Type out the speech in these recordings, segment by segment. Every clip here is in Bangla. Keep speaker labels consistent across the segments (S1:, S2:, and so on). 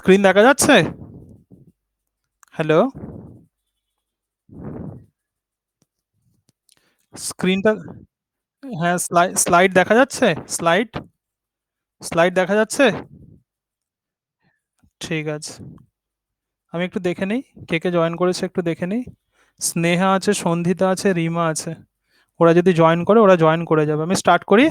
S1: স্ক্রিন দেখা যাচ্ছে? হ্যালো? স্ক্রিনটা হ্যাঁ, স্লাইড দেখা যাচ্ছে? স্লাইড? স্লাইড দেখা যাচ্ছে? ঠিক আছে। আমি একটু দেখে নেই। কে জয়েন করেছে একটু দেখে নেই। স্নেহা আছে, সন্ধিতা আছে, রিমা আছে। ওরা যদি জয়েন করে ওরা জয়েন করে যাবে। আমি স্টার্ট করি?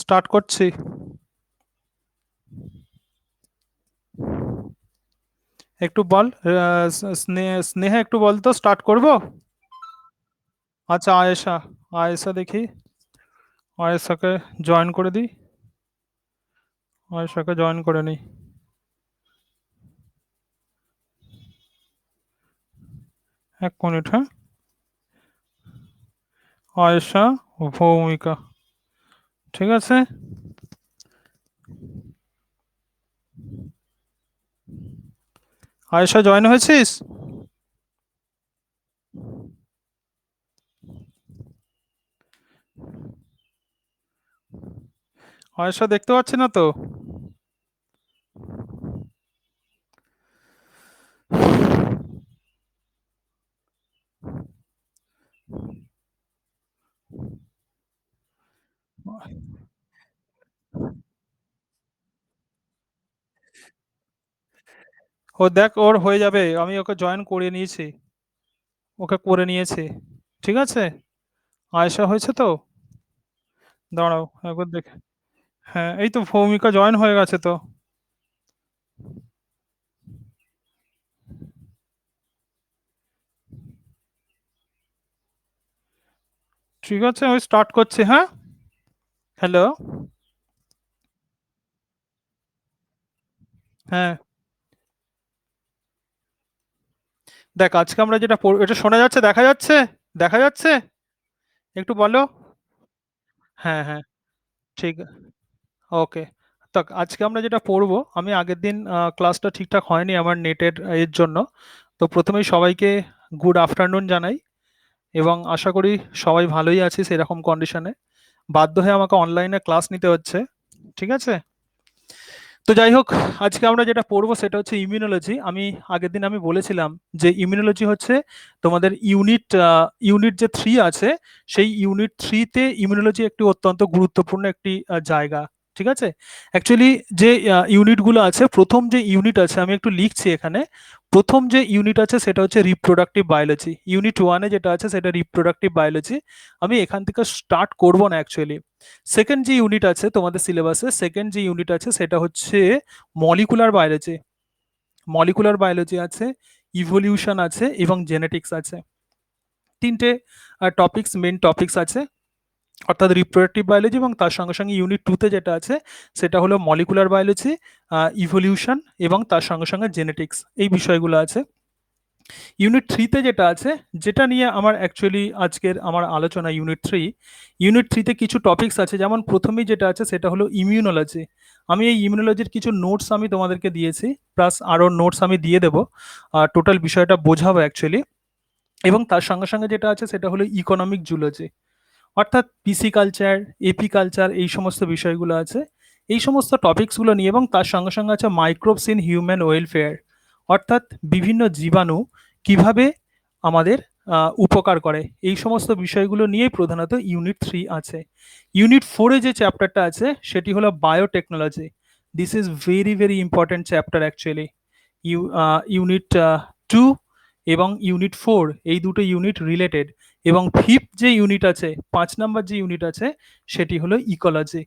S1: স্টার্ট করছি। একটু বল স্নেহা একটু বল তো স্টার্ট করব? আচ্ছা আয়েশা, আয়েশা দেখি। আয়েশাকে জয়েন করে দিই। আয়েশাকে জয়েন করে নিই। এক মিনিট, হ্যাঁ। আয়েশা, ভৌমিকা, ঠিক আছে। আয়েশা জয়েন হয়েছিস? আয়েশা দেখতে পাচ্ছি না তো। ও দেখ, ওর হয়ে যাবে, আমি ওকে জয়েন করে নিয়েছি। ওকে করে নিয়েছি, ঠিক আছে। আয়েশা হয়েছে তো? দাঁড়াও একবার দেখে। হ্যাঁ, এই তো ভৌমিকা জয়েন হয়ে গেছে তো। ঠিক আছে, আমি স্টার্ট করছি, হ্যাঁ। হ্যালো। হ্যাঁ, দেখ আজকে আমরা যেটা এটা শোনা যাচ্ছে, দেখা যাচ্ছে? দেখা যাচ্ছে? একটু বলো। হ্যাঁ হ্যাঁ, ঠিক। ওকে। আজকে আমরা যেটা পড়বো, আমি আগের দিন ক্লাসটা ঠিকঠাক হয়নি আমার নেটের এর জন্য। তো প্রথমেই সবাইকে গুড আফটারনুন জানাই, এবং আশা করি সবাই ভালোই আছিস এরকম কন্ডিশনে। বাধ্য হয়ে আমাকে অনলাইনে ক্লাস নিতে হচ্ছে, ঠিক আছে। তো যাই হোক, আজকে আমরা যেটা পড়বো সেটা হচ্ছে ইমিউনোলজি। আমি আগের দিন আমি বলেছিলাম যে ইমিউনোলজি হচ্ছে তোমাদের ইউনিট যে 3 আছে, সেই ইউনিট 3 তে ইমিউনোলজি একটি অত্যন্ত গুরুত্বপূর্ণ একটি জায়গা, ঠিক আছে। অ্যাকচুয়ালি যে ইউনিটগুলো আছে, প্রথম যে ইউনিট আছে আমি একটু লিখছি এখানে। প্রথম যে ইউনিট আছে সেটা হচ্ছে রিপ্রোডাক্টিভ বায়োলজি। ইউনিট 1-এ যেটা আছে সেটা রিপ্রোডাক্টিভ বায়োলজি। আমি এখান থেকে স্টার্ট করব না অ্যাকচুয়ালি। সেকেন্ড যে ইউনিট আছে তোমাদের সিলেবাসে, সেকেন্ড যে ইউনিট আছে সেটা হচ্ছে মলিকুলার বায়োলজি। মলিকুলার বায়োলজি আছে, ইভলিউশন আছে এবং জেনেটিক্স আছে। তিনটে টপিকস, মেন টপিকস আছে, অর্থাৎ রিপ্রোডাক্টিভ বায়োলজি, এবং তার সঙ্গে সঙ্গে ইউনিট 2-তে যেটা আছে সেটা হলো মলিকুলার বায়োলজি, ইভলিউশন এবং তার সঙ্গে সঙ্গে জেনেটিক্স, এই বিষয়গুলো আছে। ইউনিট 3-তে যেটা আছে, যেটা নিয়ে আমার অ্যাকচুয়ালি আজকের আমার আলোচনা, ইউনিট 3-তে কিছু টপিকস আছে, যেমন প্রথমেই যেটা আছে সেটা হলো ইমিউনোলজি। আমি এই ইমিউনোলজির কিছু নোটস আমি তোমাদেরকে দিয়েছি, প্লাস আরও নোটস আমি দিয়ে দেবো, টোটাল বিষয়টা বোঝাবো অ্যাকচুয়ালি। এবং তার সঙ্গে সঙ্গে যেটা আছে সেটা হলো ইকোনমিক জুলজি, অর্থাৎ পিসি কালচার, এপি কালচার, এই সমস্ত বিষয়গুলো আছে। এই সমস্ত টপিকসগুলো নিয়ে, এবং তার সঙ্গে সঙ্গে আছে মাইক্রোবস ইন হিউম্যান ওয়েলফেয়ার, অর্থাৎ বিভিন্ন জীবাণু কিভাবে আমাদের উপকার করে, এই সমস্ত বিষয়গুলো নিয়েই প্রধানত ইউনিট 3 আছে। ইউনিট 4-এ যে চ্যাপ্টারটা আছে সেটি হলো biotechnology. This is very very important chapter actually. Unit 2 এবং ইউনিট 4, এই দুটো ইউনিট রিলেটেড। এবং ফিফথ যে ইউনিট আছে, 5 নম্বর যে ইউনিট আছে, সেটি হলো ইকোলজি।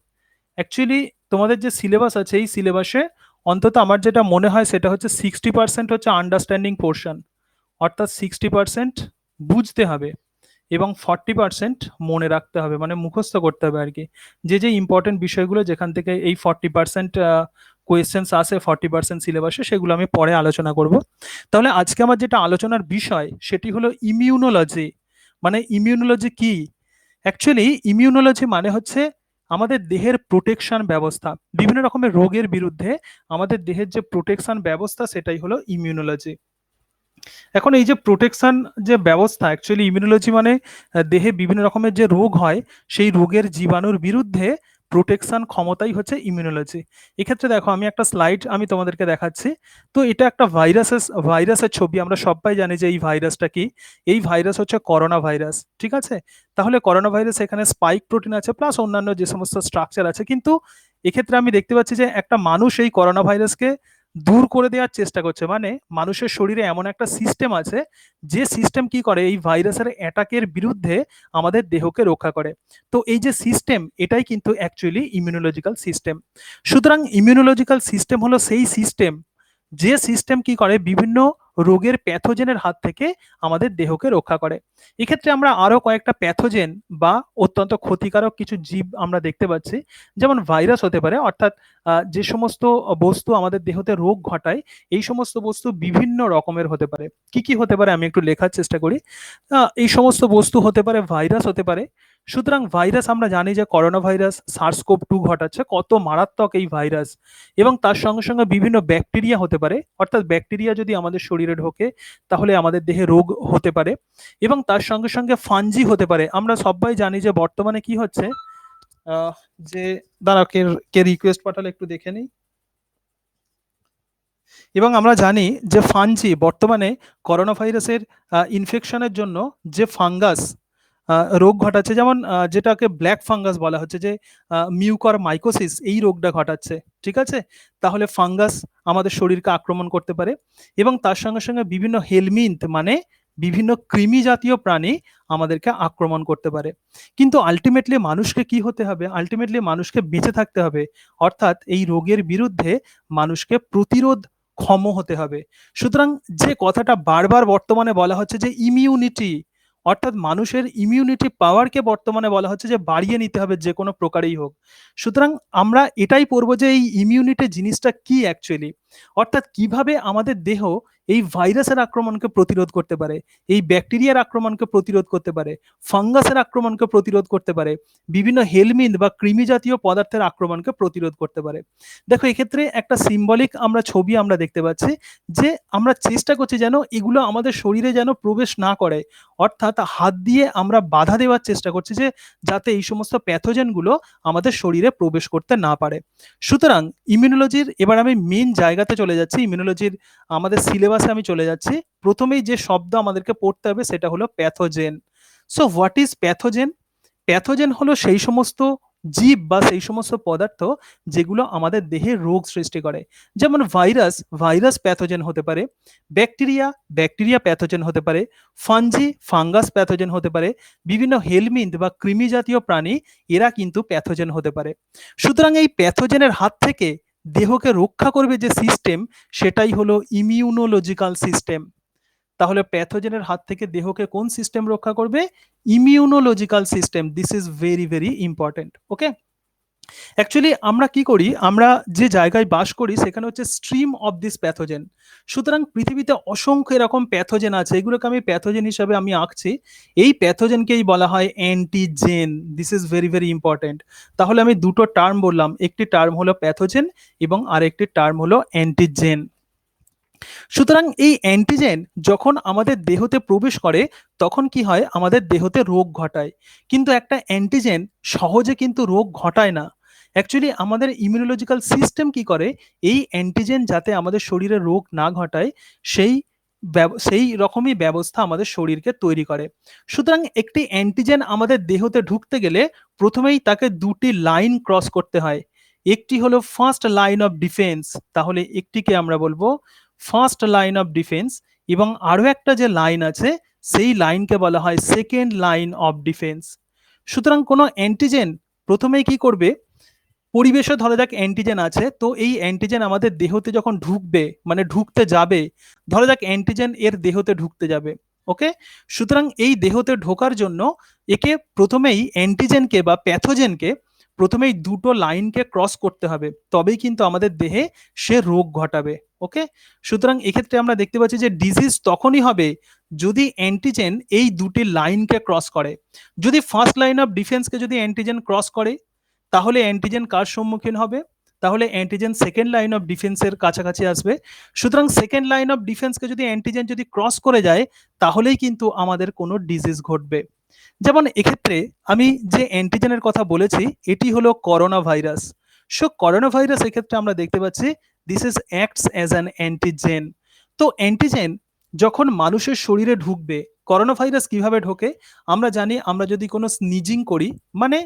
S1: অ্যাকচুয়ালি তোমাদের যে সিলেবাস আছে, এই সিলেবাসে অন্তত আমার যেটা মনে হয় সেটা হচ্ছে 60% হচ্ছে আন্ডারস্ট্যান্ডিং পোর্শন, অর্থাৎ 60% বুঝতে হবে এবং 40% মনে রাখতে হবে, মানে মুখস্থ করতে হবে আর কি। যে যে ইম্পর্টেন্ট বিষয়গুলো যেখান থেকে এই 40% কোয়েশ্চেন্স আসে 40% সিলেবাসে, সেগুলো আমি পরে আলোচনা করব। তাহলে আজকে আমার যেটা আলোচনার বিষয় সেটি হলো ইমিউনোলজি। মানে ইমিউনোলজি কি? অ্যাকচুয়ালি ইমিউনোলজি মানে হচ্ছে আমাদের দেহের প্রোটেকশন ব্যবস্থা। বিভিন্ন রকমের রোগের বিরুদ্ধে আমাদের দেহের যে প্রোটেকশন ব্যবস্থা সেটাই হলো ইমিউনোলজি। এখন এই যে প্রোটেকশন যে ব্যবস্থা অ্যাকচুয়ালি ইমিউনোলজি মানে দেহে বিভিন্ন রকমের যে রোগ হয় সেই রোগের জীবাণুর বিরুদ্ধে প্রোটেকশন ক্ষমতাই হচ্ছে ইমিউনোলজি। এক্ষেত্রে দেখো আমি একটা স্লাইড আমি তোমাদেরকে দেখাচ্ছি। তো এটা একটা ভাইরাসের ছবি। আমরা সবাই জানি যে এই ভাইরাসটা কি। এই ভাইরাস হচ্ছে করোনা ভাইরাস, ঠিক আছে? তাহলে করোনা ভাইরাস এখানে স্পাইক প্রোটিন আছে প্লাস অন্যান্য যে সমস্ত স্ট্রাকচার আছে, কিন্তু এক্ষেত্রে আমি দেখতে পাচ্ছি যে একটা মানুষ এই করোনা ভাইরাসকে দূর করে দেওয়ার চেষ্টা করছে। মানে মানুষের শরীরে এমন একটা সিস্টেম আছে যে সিস্টেম কি করে এই ভাইরাসের অ্যাটাকের বিরুদ্ধে আমাদের দেহকে রক্ষা করে। তো এই যে সিস্টেম এটাই কিন্তু অ্যাকচুয়ালি ইমিউনোলজিক্যাল সিস্টেম। সুতরাং ইমিউনোলজিক্যাল সিস্টেম হলো সেই সিস্টেম যে সিস্টেম কি করে বিভিন্ন রোগের প্যাথোজেনের হাত থেকে আমাদের দেহকে রক্ষা করে। এক্ষেত্রে আমরা আরো কয়েকটা প্যাথোজেন বা অত্যন্ত ক্ষতিকারক কিছু জীব আমরা দেখতে পাচ্ছি। যেমন ভাইরাস হতে পারে, অর্থাৎ যে সমস্ত বস্তু আমাদের দেহতে রোগ ঘটায় এই সমস্ত বস্তু বিভিন্ন রকমের হতে পারে। কি কি হতে পারে আমি একটু লেখার চেষ্টা করি। এই সমস্ত বস্তু হতে পারে ভাইরাস হতে পারে। সুতরাং ভাইরাস আমরা জানি যে করোনা ভাইরাস SARS-CoV-2 ঘটাচ্ছে, কত মারাত্মক এই ভাইরাস। এবং তার সঙ্গে সঙ্গে বিভিন্ন ব্যাকটেরিয়া হতে পারে, অর্থাৎ ব্যাকটেরিয়া যদি আমাদের শরীরে ঢোকে তাহলে আমাদের দেহে রোগ হতে পারে। এবং তার সঙ্গে সঙ্গে ফাঞ্জি হতে পারে। আমরা সবাই জানি যে বর্তমানে কি হচ্ছে, আহ, যে দাঁড়াও, কে কে রিকোয়েস্ট পাঠালে একটু দেখে নিই। এবং আমরা জানি যে ফাঞ্জি বর্তমানে করোনা ভাইরাসের ইনফেকশনের জন্য যে ফাঙ্গাস রোগ ঘটাচ্ছে, যেমন যেটাকে ব্ল্যাক ফাঙ্গাস বলা হচ্ছে, যে মিউকর মাইকোসিস এই রোগটা ঘটাচ্ছে, ঠিক আছে? তাহলে ফাঙ্গাস আমাদের শরীরকে আক্রমণ করতে পারে। এবং তার সঙ্গে সঙ্গে বিভিন্ন হেলমিন্থ মানে বিভিন্ন কৃমি জাতীয় প্রাণী আমাদেরকে আক্রমণ করতে পারে। কিন্তু আলটিমেটলি মানুষকে কি হতে হবে? আলটিমেটলি মানুষকে বেঁচে থাকতে হবে। অর্থাৎ এই রোগের বিরুদ্ধে মানুষকে প্রতিরোধ ক্ষম হতে হবে। সুতরাং যে কথাটা বারবার বর্তমানে বলা হচ্ছে যে ইমিউনিটি, অর্থাৎ মানুষের ইমিউনিটি পাওয়ারকে বর্তমানে বলা হচ্ছে যে বাড়িয়ে নিতে হবে যে কোনো প্রকারেই হোক। সুতরাং আমরা এটাই পড়বো যে এই ইমিউনিটি জিনিসটা কি অ্যাকচুয়ালি, অর্থাৎ কিভাবে আমাদের দেহ এই ভাইরাসের আক্রমণকে প্রতিরোধ করতে পারে, এই ব্যাকটেরিয়ার আক্রমণকে প্রতিরোধ করতে পারে, ফাঙ্গাসের আক্রমণকে প্রতিরোধ করতে পারে, বিভিন্ন হেলমিন্থ বা কৃমি জাতীয় পদার্থের আক্রমণকে প্রতিরোধ করতে পারে। দেখো এক্ষেত্রে একটা সিম্বলিক আমরা ছবি আমরা দেখতে পাচ্ছি, যে আমরা চেষ্টা করছি যেন এগুলো আমাদের শরীরে যেন প্রবেশ না করে। অর্থাৎ হাত দিয়ে আমরা বাধা দেওয়ার চেষ্টা করছি যে যাতে এই সমস্ত প্যাথোজেনগুলো আমাদের শরীরে প্রবেশ করতে না পারে। সুতরাং ইমিউনোলজির এবার আমি মেন জায়গাতে চলে যাচ্ছি, ইমিউনোলজির আমাদের সিলেবাসে আমি চলে যাচ্ছি। প্রথমেই যে শব্দ আমাদেরকে পড়তে হবে সেটা হলো pathogen. So what is pathogen? Pathogen হলো সেই সমস্ত জীব বা সেই সমস্ত পদার্থ যেগুলো আমাদের দেহে রোগ সৃষ্টি করে। যেমন ভাইরাস প্যাথোজেন হতে পারে, ব্যাকটেরিয়া প্যাথোজেন হতে পারে, ফাঙ্গাস প্যাথোজেন হতে পারে, বিভিন্ন হেলমিন্থ বা কৃমি জাতীয় প্রাণী এরা কিন্তু প্যাথোজেন হতে পারে। সুতরাং এই প্যাথোজেনের হাত থেকে দেহকে রক্ষা করবে যে সিস্টেম সেটাই হলো ইমিউনোলজিক্যাল সিস্টেম। তাহলে প্যাথোজেনের হাত থেকে দেহকে কোন সিস্টেম রক্ষা করবে? Immunological system. This is very very important. Okay, actually আমরা কি করি, আমরা যে জায়গায় বাস করি সেখানে হচ্ছে স্ট্রিম অফ দিস প্যাথোজেন। সুতরাং পৃথিবীতে অসংখ্য এরকম প্যাথোজেন আছে, এগুলোকে আমি প্যাথোজেন হিসাবে আমি আঁকছি। এই প্যাথোজেনকেই বলা হয় antigen. This is very very important. তাহলে আমি দুটো টার্ম বললাম, একটি টার্ম হলো প্যাথোজেন এবং আরেকটি টার্ম হলো অ্যান্টিজেন। সুতরাং এই অ্যান্টিজেন যখন আমাদের দেহতে প্রবেশ করে তখন কি হয়, আমাদের দেহতে রোগ ঘটায়। কিন্তু একটা অ্যান্টিজেন সহজে কিন্তু রোগ ঘটায় না। অ্যাকচুয়ালি আমাদের ইমিউনোলজিক্যাল সিস্টেম কি করে, এই অ্যান্টিজেন যাতে আমাদের শরীরে রোগ না ঘটায় সেই সেই রকমই ব্যবস্থা আমাদের শরীরকে তৈরি করে। সুতরাং একটি অ্যান্টিজেন আমাদের দেহতে ঢুকতে গেলে প্রথমেই তাকে দুটি লাইন ক্রস করতে হয়। একটি হলো ফার্স্ট লাইন অফ ডিফেন্স, তাহলে একটিকে আমরা বলবো ফার্স্ট লাইন অফ ডিফেন্স, এবং আরো একটা যে লাইন আছে সেই লাইনকে বলা হয় সেকেন্ড লাইন অফ ডিফেন্স। সুতরাং কোনো অ্যান্টিজেন প্রথমেই কি করবে, পরিবেশে ধরা যাক অ্যান্টিজেন আছে, তো এই অ্যান্টিজেন আমাদের দেহতে যখন ঢুকবে মানে ঢুকতে যাবে, ধরা যাক অ্যান্টিজেন এর দেহতে ঢুকতে যাবে। ওকে, সুতরাং এই দেহতে ঢোকার জন্য একে প্রথমেই অ্যান্টিজেনকে বা প্যাথোজেনকে প্রথমেই দুটো লাইনকে ক্রস করতে হবে, তবেই কিন্তু আমাদের দেহে সে রোগ ঘটাবে। ওকে, সুতরাং এক্ষেত্রে আমরা দেখতে পাচ্ছি যে ডিজিজ তখনই হবে যদি অ্যান্টিজেন এই দুটি লাইনকে ক্রস করে, যদি ফার্স্ট লাইন অফ ডিফেন্সকে যদি অ্যান্টিজেন ক্রস করে, তাহলে অ্যান্টিজেন কার সম্মুখীন হবে? তাহলে অ্যান্টিজেন সেকেন্ড লাইন অফ ডিফেন্সের কাছাকাছি আসবে। সুতরাং সেকেন্ড লাইন অফ ডিফেন্সকে যদি অ্যান্টিজেন যদি ক্রস করে যায়, তাহলেই কিন্তু আমাদের কোনো ডিজিজ ঘটবে। যেমন এক্ষেত্রে আমি যে অ্যান্টিজেনের কথা বলেছি, এটি হলো corona virus. So corona virus এক্ষেত্রে আমরা দেখতে পাচ্ছি this is acts as an antigen. তো অ্যান্টিজেন যখন মানুষের শরীরে ঢুকবে, করোনা ভাইরাস কিভাবে ঢোকে? আমরা জানি, আমরা যদি কোনো স্নিজিং করি, মানে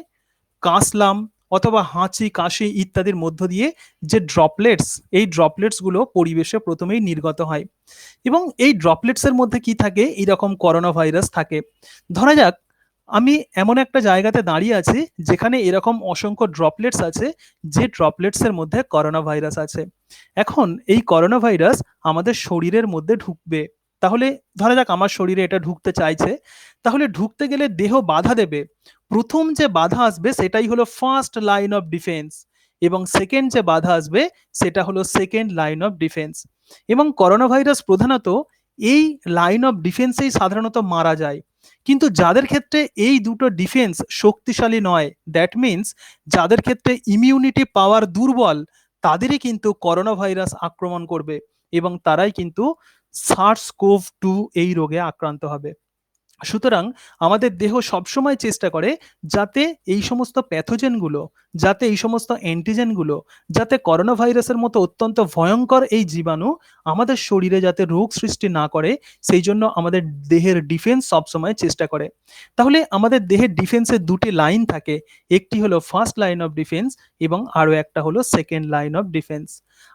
S1: কাশলাম অথবা হাঁচি কাশি ইত্যাদির মধ্য দিয়ে যে ড্রপলেটস, এই ড্রপলেটসগুলো পরিবেশে প্রথমেই নির্গত হয় এবং এই ড্রপলেটসের মধ্যে কি থাকে? এইরকম করোনা ভাইরাস থাকে। ধরা যাক আমি এমন একটা জায়গাতে দাঁড়িয়ে আছি যেখানে এরকম অসংখ্য ড্রপলেটস আছে, যে ড্রপলেটসের মধ্যে করোনা ভাইরাস আছে। এখন এই করোনা ভাইরাস আমাদের শরীরের মধ্যে ঢুকবে। তাহলে ধরা যাক আমার শরীরে এটা ঢুকতে চাইছে, তাহলে ঢুকতে গেলে দেহ বাধা দেবে। প্রথম যে বাধা আসবে সেটাই হলো ফার্স্ট লাইন অফ ডিফেন্স, এবং সেকেন্ড যে বাধা আসবে সেটা হলো সেকেন্ড লাইন অফ ডিফেন্স। এবং করোনা ভাইরাস প্রধানত এই লাইন অফ ডিফেন্সেই সাধারণত মারা যায়। কিন্তু যাদের ক্ষেত্রে এই দুটো ডিফেন্স শক্তিশালী নয়, দ্যাট মিন্স যাদের ক্ষেত্রে ইমিউনিটি পাওয়ার দুর্বল, তাদেরই কিন্তু করোনা ভাইরাস আক্রমণ করবে এবং তারাই কিন্তু সার্স কোভ টু এই রোগে আক্রান্ত হবে। সুতরাং আমাদের দেহ সবসময় চেষ্টা করে যাতে এই সমস্ত প্যাথোজেনগুলো, যাতে এই সমস্ত অ্যান্টিজেনগুলো, যাতে করোনা ভাইরাসের মতো অত্যন্ত ভয়ঙ্কর এই জীবাণু আমাদের শরীরে যাতে রোগ সৃষ্টি না করে, সেই জন্য আমাদের দেহের ডিফেন্স সবসময় চেষ্টা করে। তাহলে আমাদের দেহের ডিফেন্সের দুটি লাইন থাকে, একটি হলো ফার্স্ট লাইন অফ ডিফেন্স এবং আরও একটা হলো সেকেন্ড লাইন অফ ডিফেন্স।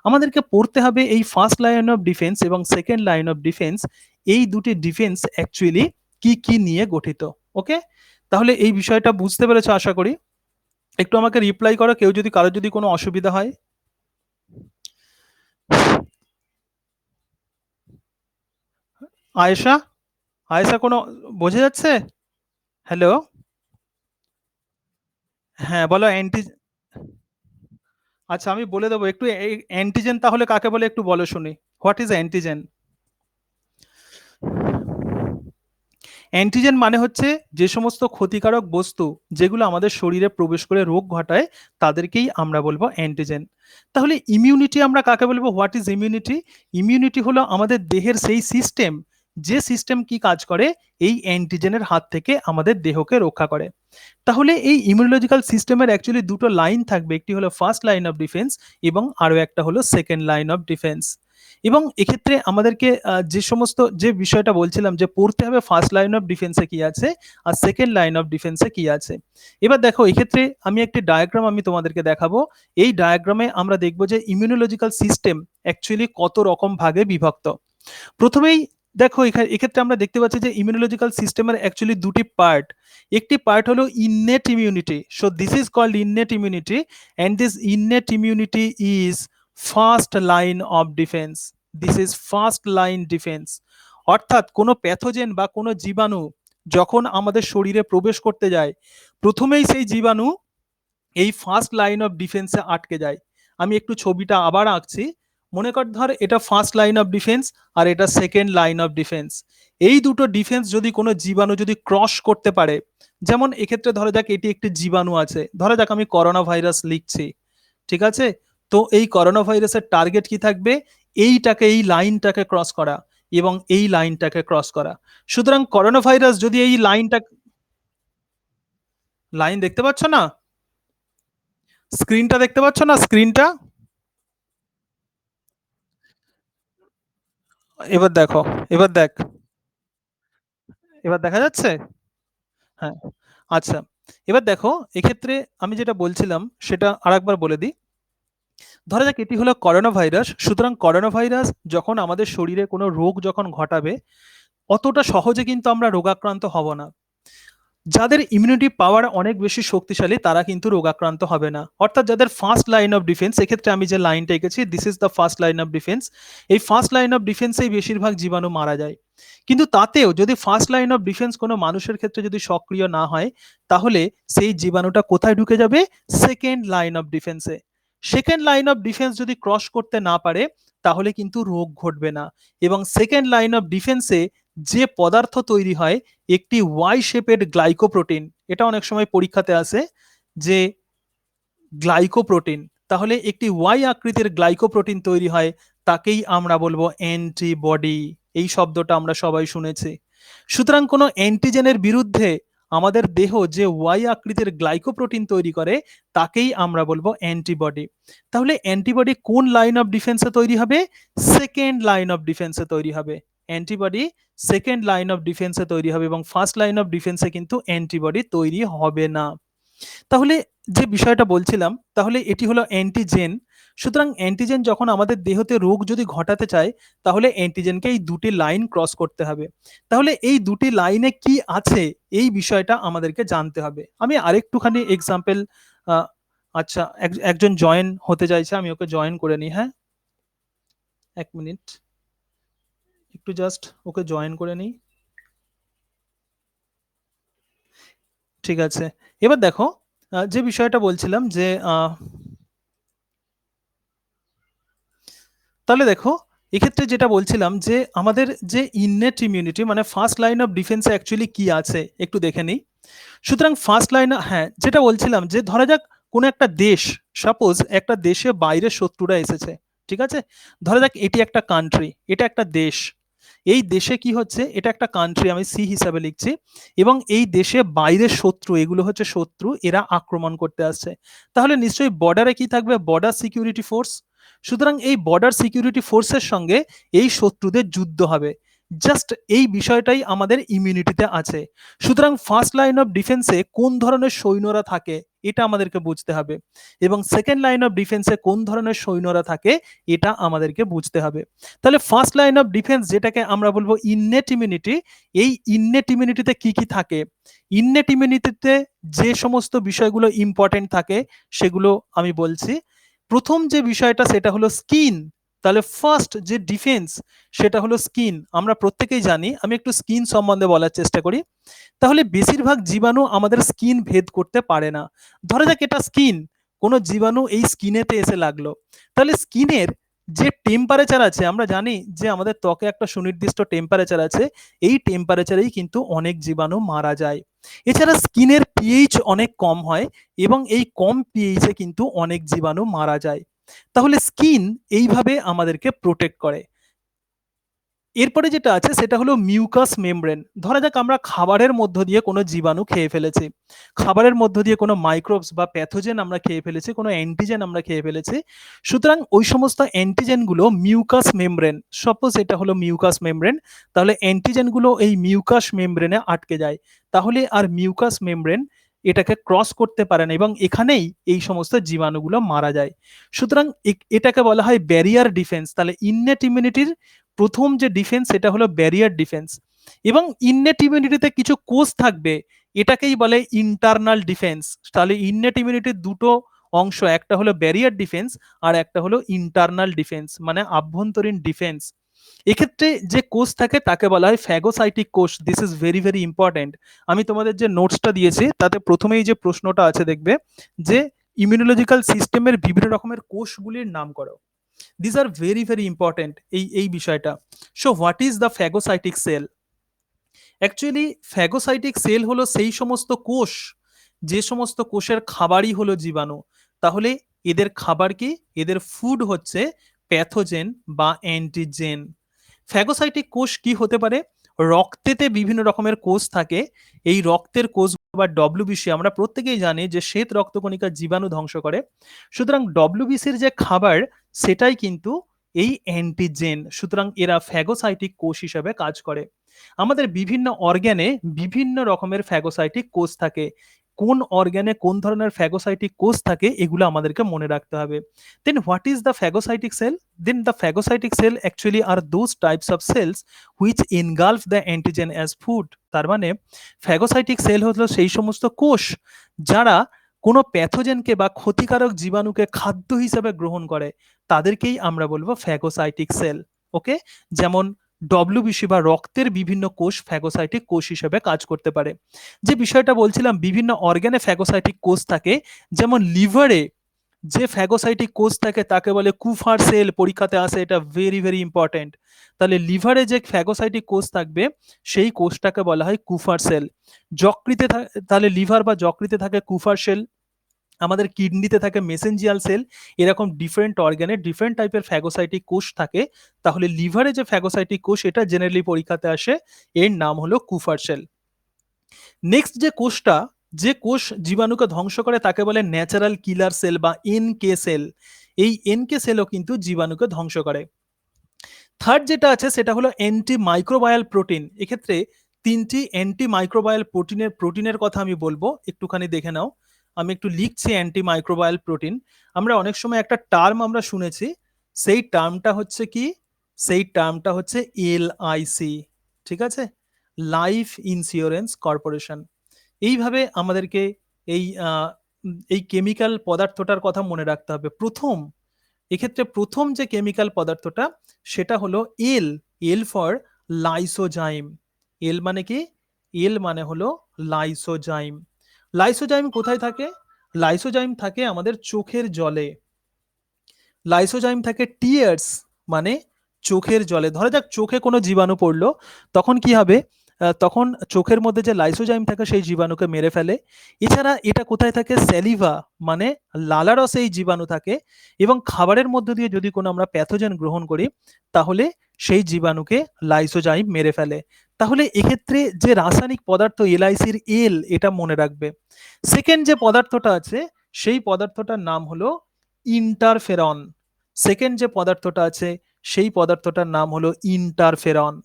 S1: আমাদেরকে পড়তে হবে এই ফার্স্ট লাইন অফ ডিফেন্স এবং সেকেন্ড লাইন অফ ডিফেন্স, এই দুটি ডিফেন্স অ্যাকচুয়ালি কি কি নিয়ে গঠিত। ওকে, তাহলে এই বিষয়টা বুঝতে পেরেছো আশা করি। একটু আমাকে রিপ্লাই করো কেউ যদি, কারো যদি কোনো অসুবিধা হয়। আয়েশা, আয়েশা কোনো বোঝা যাচ্ছে? হ্যালো, হ্যাঁ বলো অ্যান্টি। আচ্ছা আমি বলে দেবো একটু, অ্যান্টিজেন তাহলে কাকে বলে একটু বলো শুনি। What is antigen? অ্যান্টিজেন মানে হচ্ছে যে সমস্ত ক্ষতিকারক বস্তু যেগুলো আমাদের শরীরে প্রবেশ করে রোগ ঘটায়, তাদেরকেই আমরা বলবো অ্যান্টিজেন। তাহলে ইমিউনিটি আমরা কাকে বলবো? What is immunity? ইমিউনিটি হলো আমাদের দেহের সেই সিস্টেম, যে সিস্টেম কি কাজ করে? এই অ্যান্টিজেনের হাত থেকে আমাদের দেহকে রক্ষা করে। তাহলে এই ইমিউনোলজিক্যাল সিস্টেমের অ্যাকচুয়ালি দুটো লাইন থাকবে, একটি হলো ফার্স্ট লাইন অফ ডিফেন্স এবং আরও একটা হলো সেকেন্ড লাইন অফ ডিফেন্স। এবং এক্ষেত্রে আমাদেরকে যে সমস্ত যে বিষয়টা বলছিলাম যে পড়তে হবে ফার্স্ট লাইন অফ ডিফেন্সে কি আছে আর সেকেন্ড লাইন অফ ডিফেন্সে কি আছে। এবার দেখো এক্ষেত্রে আমি একটি ডায়াগ্রাম আমি তোমাদেরকে দেখাবো। এই ডায়াগ্রামে আমরা দেখব যে ইমিউনোলজিক্যাল সিস্টেম অ্যাকচুয়ালি কত রকম ভাগে বিভক্ত। প্রথমেই দেখো এক্ষেত্রে আমরা দেখতে পাচ্ছি যে ইমিউনোলজিক্যাল সিস্টেমের অ্যাকচুয়ালি দুটি পার্ট। একটি পার্ট হলো innate immunity, so this is called innate immunity, and this innate immunity is first line of defence. This is first line defence. অর্থাৎ কোনো প্যাথোজেন বা কোনো জীবাণু যখন আমাদের শরীরে প্রবেশ করতে যায়, প্রথমেই সেই জীবাণু এই ফার্স্ট লাইন অফ ডিফেন্সে আটকে যায়। আমি একটু ছবিটা আবার আঁকছি। মনে কর ধর এটা ফার্স্ট লাইন অফ ডিফেন্স আর এটা সেকেন্ড লাইন অফ ডিফেন্স। এই দুটো ডিফেন্স যদি কোনো জীবাণু যদি ক্রস করতে পারে, যেমন এক্ষেত্রে ধরা যাক এটি একটি জীবাণু আছে, ধরা যাক আমি করোনা ভাইরাস লিখছি, ঠিক আছে? তো এই করোনা ভাইরাসের টার্গেট কি থাকবে? এইটাকে, এই লাইনটাকে ক্রস করা এবং এই লাইনটাকে ক্রস করা। সুতরাং করোনা ভাইরাস যদি এই লাইনটা, লাইন দেখতে পাচ্ছ না? স্ক্রিনটা দেখতে পাচ্ছ না? স্ক্রিনটা এবার দেখো, এবার দেখ, এবার দেখা যাচ্ছে? হ্যাঁ, আচ্ছা। এবার দেখো এক্ষেত্রে আমি যেটা বলছিলাম সেটা আরেকবার বলে দিই। ধরা যাক এটি হলো করোনা ভাইরাস। সুতরাং করোনা ভাইরাস যখন আমাদের শরীরে কোনো রোগ যখন ঘটাবে, অতটা সহজে কিন্তু আমরা রোগাক্রান্ত হব না। যাদের ইমিউনিটি পাওয়ার অনেক বেশি শক্তিশালী তারা কিন্তু রোগাক্রান্ত হবে না। অর্থাৎ যাদের ফার্স্ট লাইন অফ ডিফেন্স, এক্ষেত্রে আমি যে লাইনটা এঁকেছি this is the first line of defence. এই ফার্স্ট লাইন অফ ডিফেন্সেই বেশিরভাগ জীবাণু মারা যায়। কিন্তু তাতেও যদি ফার্স্ট লাইন অফ ডিফেন্স কোনো মানুষের ক্ষেত্রে যদি সক্রিয় না হয়, তাহলে সেই জীবাণুটা কোথায় ঢুকে যাবে? সেকেন্ড লাইন অফ ডিফেন্সে। সেকেন্ড লাইন অফ ডিফেন্স যদি ক্রস করতে না পারে, তাহলে কিন্তু রোগ ঘটবে না। এবং সেকেন্ড লাইন অফ ডিফেন্সে যে পদার্থ তৈরি হয় একটি ওয়াই শেপেড গ্লাইকোপ্রোটিন, এটা অনেক সময় পরীক্ষাতে আসে যে গ্লাইকোপ্রোটিন, তাহলে একটি ওয়াই আকৃতির গ্লাইকোপ্রোটিন তৈরি হয়, তাকেই আমরা বলবো অ্যান্টিবডি। এই শব্দটা আমরা সবাই শুনেছি। সুতরাং কোনো অ্যান্টিজেনের বিরুদ্ধে আমাদের দেহ যে ওয়াই আকৃতির গ্লাইকোপ্রোটিন তৈরি করে তাকেই আমরা বলবো অ্যান্টিবডি। তাহলে অ্যান্টিবডি কোন লাইন অফ ডিফেন্সে তৈরি হবে? সেকেন্ড লাইন অফ ডিফেন্সে তৈরি হবে। অ্যান্টিবডি সেকেন্ড লাইন অফ ডিফেন্সে তৈরি হবে এবং ফার্স্ট লাইন অফ ডিফেন্সে কিন্তু অ্যান্টিবডি তৈরি হবে না। তাহলে যে বিষয়টা বলছিলাম, তাহলে এটি হলো অ্যান্টিজেন। সুতরাং অ্যান্টিজেন যখন আমাদের দেহতে রোগ যদি ঘটাতে চায়, তাহলে অ্যান্টিজেনকে এই দুটি লাইন ক্রস করতে হবে। তাহলে এই দুটি লাইনে কি আছে এই বিষয়টা আমাদেরকে জানতে হবে। আমি আরেকটুখানি এক্সাম্পল, আচ্ছা একজন জয়েন হতে চাইছে, আমি ওকে জয়েন করে নিই। হ্যাঁ, 1 মিনিট, একটু জাস্ট ওকে জয়েন করে নিই। ঠিক আছে, এবার দেখো যে বিষয়টা বলছিলাম যে তাহলে দেখো এক্ষেত্রে যেটা বলছিলাম যে আমাদের যে ইননেট ইমিউনিটি মানে ফার্স্ট লাইন অফ ডিফেন্সে অ্যাকচুয়ালি কি আছে একটু দেখে নিই। সুতরাং ফার্স্ট লাইন, হ্যাঁ যেটা বলছিলাম যে ধরা যাক কোনো একটা দেশ, সাপোজ একটা দেশে বাইরের শত্রুরা এসেছে, ঠিক আছে, ধরা যাক এটি একটা কান্ট্রি, এটা একটা দেশ। এই দেশে কি হচ্ছে, এটা একটা কান্ট্রি, আমি সি হিসাবে লিখছি, এবং এই দেশে বাইরের শত্রু, এগুলো হচ্ছে শত্রু, এরা আক্রমণ করতে আসছে। তাহলে নিশ্চয়ই বর্ডারে কি থাকবে? Border security force. সুতরাং এই বর্ডার সিকিউরিটি ফোর্সের সঙ্গে এই শত্রুদের যুদ্ধ হবে। জাস্ট এই বিষয়টাই আমাদের ইমিউনিটিতে আছে। সুতরাং ফার্স্ট লাইন অফ ডিফেন্সে কোন ধরনের সৈন্যরা থাকে এটা আমাদেরকে বুঝতে হবে, এবং সেকেন্ড লাইন অফ ডিফেন্সে কোন ধরনের সৈন্যরা থাকে এটা আমাদেরকে বুঝতে হবে। তাহলে ফার্স্ট লাইন অফ ডিফেন্স যেটাকে আমরা বলবো ইননেট ইমিউনিটি, এই ইননেট ইমিউনিটিতে কি কি থাকে? ইননেট ইমিউনিটিতে যে সমস্ত বিষয়গুলো ইম্পর্টেন্ট থাকে সেগুলো আমি বলছি। প্রথম যে বিষয়টা সেটা হলো স্কিন। তাহলে ফার্স্ট যে ডিফেন্স সেটা হলো স্কিন। আমরা প্রত্যেকেই জানি, আমি একটু স্কিন সম্বন্ধে বলার চেষ্টা করি। তাহলে বেশিরভাগ জীবাণু আমাদের স্কিন ভেদ করতে পারে না। ধরা যাক এটা স্কিন, কোনো জীবাণু এই স্কিনেতে এসে লাগলো, তাহলে স্কিনের যে টেম্পারেচার আছে, আমরা জানি যে আমাদের ত্বকে একটা সুনির্দিষ্ট টেম্পারেচার আছে, এই টেম্পারেচারেই কিন্তু অনেক জীবাণু মারা যায়। এছাড়া স্কিনের পিএইচ অনেক কম হয় এবং এই কম পিএইচে কিন্তু অনেক জীবাণু মারা যায়। তাহলে স্কিন এইভাবে আমাদেরকে প্রোটেক্ট করে। এরপরে যেটা আছে সেটা হলো মিউকাস মেমব্রেন। ধরা যাক আমরা খাবারের মধ্য দিয়ে কোনো জীবাণু খেয়ে ফেলেছি, খাবারের মধ্য দিয়ে কোনো মাইক্রোবস বা প্যাথোজেন আমরা খেয়ে ফেলেছি, কোনো অ্যান্টিজেন আমরা খেয়ে ফেলেছি। সুতরাং ওই সমস্ত অ্যান্টিজেনগুলো মিউকাস মেমব্রেন, সাপোজ এটা হলো মিউকাস মেমব্রেন, তাহলে অ্যান্টিজেনগুলো এই মিউকাস মেমব্রেনে আটকে যায়। তাহলে আর মিউকাস মেমব্রেন এটাকে ক্রস করতে পারে না এবং এখানেই এই সমস্ত জীবাণুগুলো মারা যায়। সুতরাং এটাকে বলা হয় ব্যারিয়ার ডিফেন্স। তাহলে ইননেট ইমিউনিটির প্রথম যে ডিফেন্স সেটা হলো ব্যারিয়ার ডিফেন্স, এবং ইননেট ইমিউনিটিতে কিছু কোষ থাকবে, এটাকেই বলে ইন্টারনাল ডিফেন্স। তাহলে ইননেট ইমিউনিটির দুটো অংশ, একটা হলো ব্যারিয়ার ডিফেন্স আর একটা হলো ইন্টারনাল ডিফেন্স, মানে আভ্যন্তরীণ ডিফেন্স। এক্ষেত্রে যে কোষ থাকে তাকে বলা হয় ফ্যাগোসাইটিক কোষ। This is very very important. আমি তোমাদের যে নোটসটা দিয়েছি তাতে প্রথমেই যে প্রশ্নটা আছে দেখবে যে ইমিউনোলজিক্যাল সিস্টেমের বিভিন্ন রকমের কোষগুলির নাম করো। This are very very important এই বিষয়টা। So what is the phagocytic cell? Actually phagocytic cell হলো সেই সমস্ত কোষ যে সমস্ত কোষের খাবারই হলো জীবাণু। তাহলে এদের খাবার কি? এদের ফুড হচ্ছে প্যাথোজেন বা অ্যান্টিজেন। ফ্যাগোসাইটিক কোষ কি হতে পারে? রক্তেতে বিভিন্ন রকমের কোষ থাকে। এই রক্তের কোষ বা ডব্লিউবিসি, আমরা প্রত্যেকেই জানি যে শ্বেত রক্তকণিকা জীবাণু ধ্বংস করে। সুতরাং ডব্লিউবিসির যে খাবার সেটাই কিন্তু এই অ্যান্টিজেন। সুতরাং এরা ফ্যাগোসাইটিক কোষ হিসেবে কাজ করে। আমাদের বিভিন্ন অর্গ্যানে বিভিন্ন রকমের ফ্যাগোসাইটিক কোষ থাকে। কোন অর্গ্যানে কোন ধরনের ফ্যাগোসাইটিক কোষ থাকে এগুলো আমাদেরকে মনে রাখতে হবে। Then what is the phagocytic cell? Then the phagocytic cell actually are those types of cells which engulf the antigen as food. তার মানে ফ্যাগোসাইটিক সেল হলো সেই সমস্ত কোষ যারা কোনো প্যাথোজেনকে বা ক্ষতিকারক জীবাণুকে খাদ্য হিসেবে গ্রহণ করে, তাদেরকেই আমরা বলবো ফ্যাগোসাইটিক সেল। ওকে, যেমন ডব্লিউবিসি বা রক্তের বিভিন্ন কোষ ফ্যাগোসাইটিক কোষ হিসেবে কাজ করতে পারে। যে বিষয়টা বলছিলাম বিভিন্ন অর্গানে ফ্যাগোসাইটিক কোষ থাকে, যেমন লিভারে যে ফ্যাগোসাইটিক কোষ থাকে তাকে বলে কুফার সেল, পরীক্ষাতে আসে, এটা ভেরি ভেরি ইম্পর্টেন্ট। তাহলে লিভারে যে ফ্যাগোসাইটিক কোষ থাকবে সেই কোষটাকে বলা হয় কুফার সেল। যকৃতে তাহলে লিভার বা যকৃতে থাকে কুফার সেল, আমাদের কিডনিতে থাকে মেসেঞ্জিয়াল সেল, এরকম ডিফারেন্ট অর্গানে ডিফারেন্ট টাইপের ফ্যাগোসাইটিক কোষ থাকে। তাহলে লিভারে যে ফ্যাগোসাইটিক কোষ এটা জেনারেলি পরীক্ষাতে আসে, এর নাম হলো কুফার সেল। নেক্সট যে কোষটা, যে কোষ জীবাণুকে ধ্বংস করে তাকে বলে ন্যাচারাল কিলার সেল বা এনকে সেল। এই এনকে সেলও কিন্তু জীবাণুকে ধ্বংস করে। থার্ড যেটা আছে সেটা হলো অ্যান্টি মাইক্রোবায়াল প্রোটিন। এক্ষেত্রে তিনটি অ্যান্টি মাইক্রোবায়াল প্রোটিনের কথা আমি বলবো, একটুখানি দেখে নাও। আমি একটু লিখছি অ্যান্টি মাইক্রোবায়াল প্রোটিন। আমরা অনেক সময় একটা টার্ম আমরা শুনেছি, সেই টার্মটা হচ্ছে কি, সেই টার্মটা হচ্ছে এলআইসি, ঠিক আছে, লাইফ ইন্স্যুরেন্স কর্পোরেশন। এইভাবে আমাদেরকে এই এই কেমিক্যাল পদার্থটার কথা মনে রাখতে হবে। এক্ষেত্রে প্রথম যে কেমিক্যাল পদার্থটা সেটা হলো এল। L for lysozyme. এল মানে কি? এল মানে হলো লাইসোজাইম। লাইসোজাইম কোথায় থাকে? লাইসোজাইম থাকে আমাদের চোখের জলে। লাইসোজাইম থাকে টিয়ার্স, মানে চোখের জলে। ধরা যাক চোখে কোনো জীবাণু পড়লো, তখন কি হবে? তখন চোখের মধ্যে যে লাইসোজাইম থাকে সেই জীবাণুকে মেরে ফেলে। এছাড়া এটা কোথায় থাকে? স্যালিভা, মানে লালারসে এই জীবাণু থাকে, এবং খাবারের মধ্য দিয়ে যদি কোনো আমরা প্যাথোজেন গ্রহণ করি তাহলে সেই জীবাণুকে লাইসোজাইম মেরে ফেলে। তাহলে এক্ষেত্রে যে রাসায়নিক পদার্থ এলআইসির এল, এটা মনে রাখবে। সেকেন্ড যে পদার্থটা আছে সেই পদার্থটার নাম হলো ইন্টারফেরন। সেকেন্ড যে পদার্থটা আছে সেই পদার্থটার নাম হলো interferon.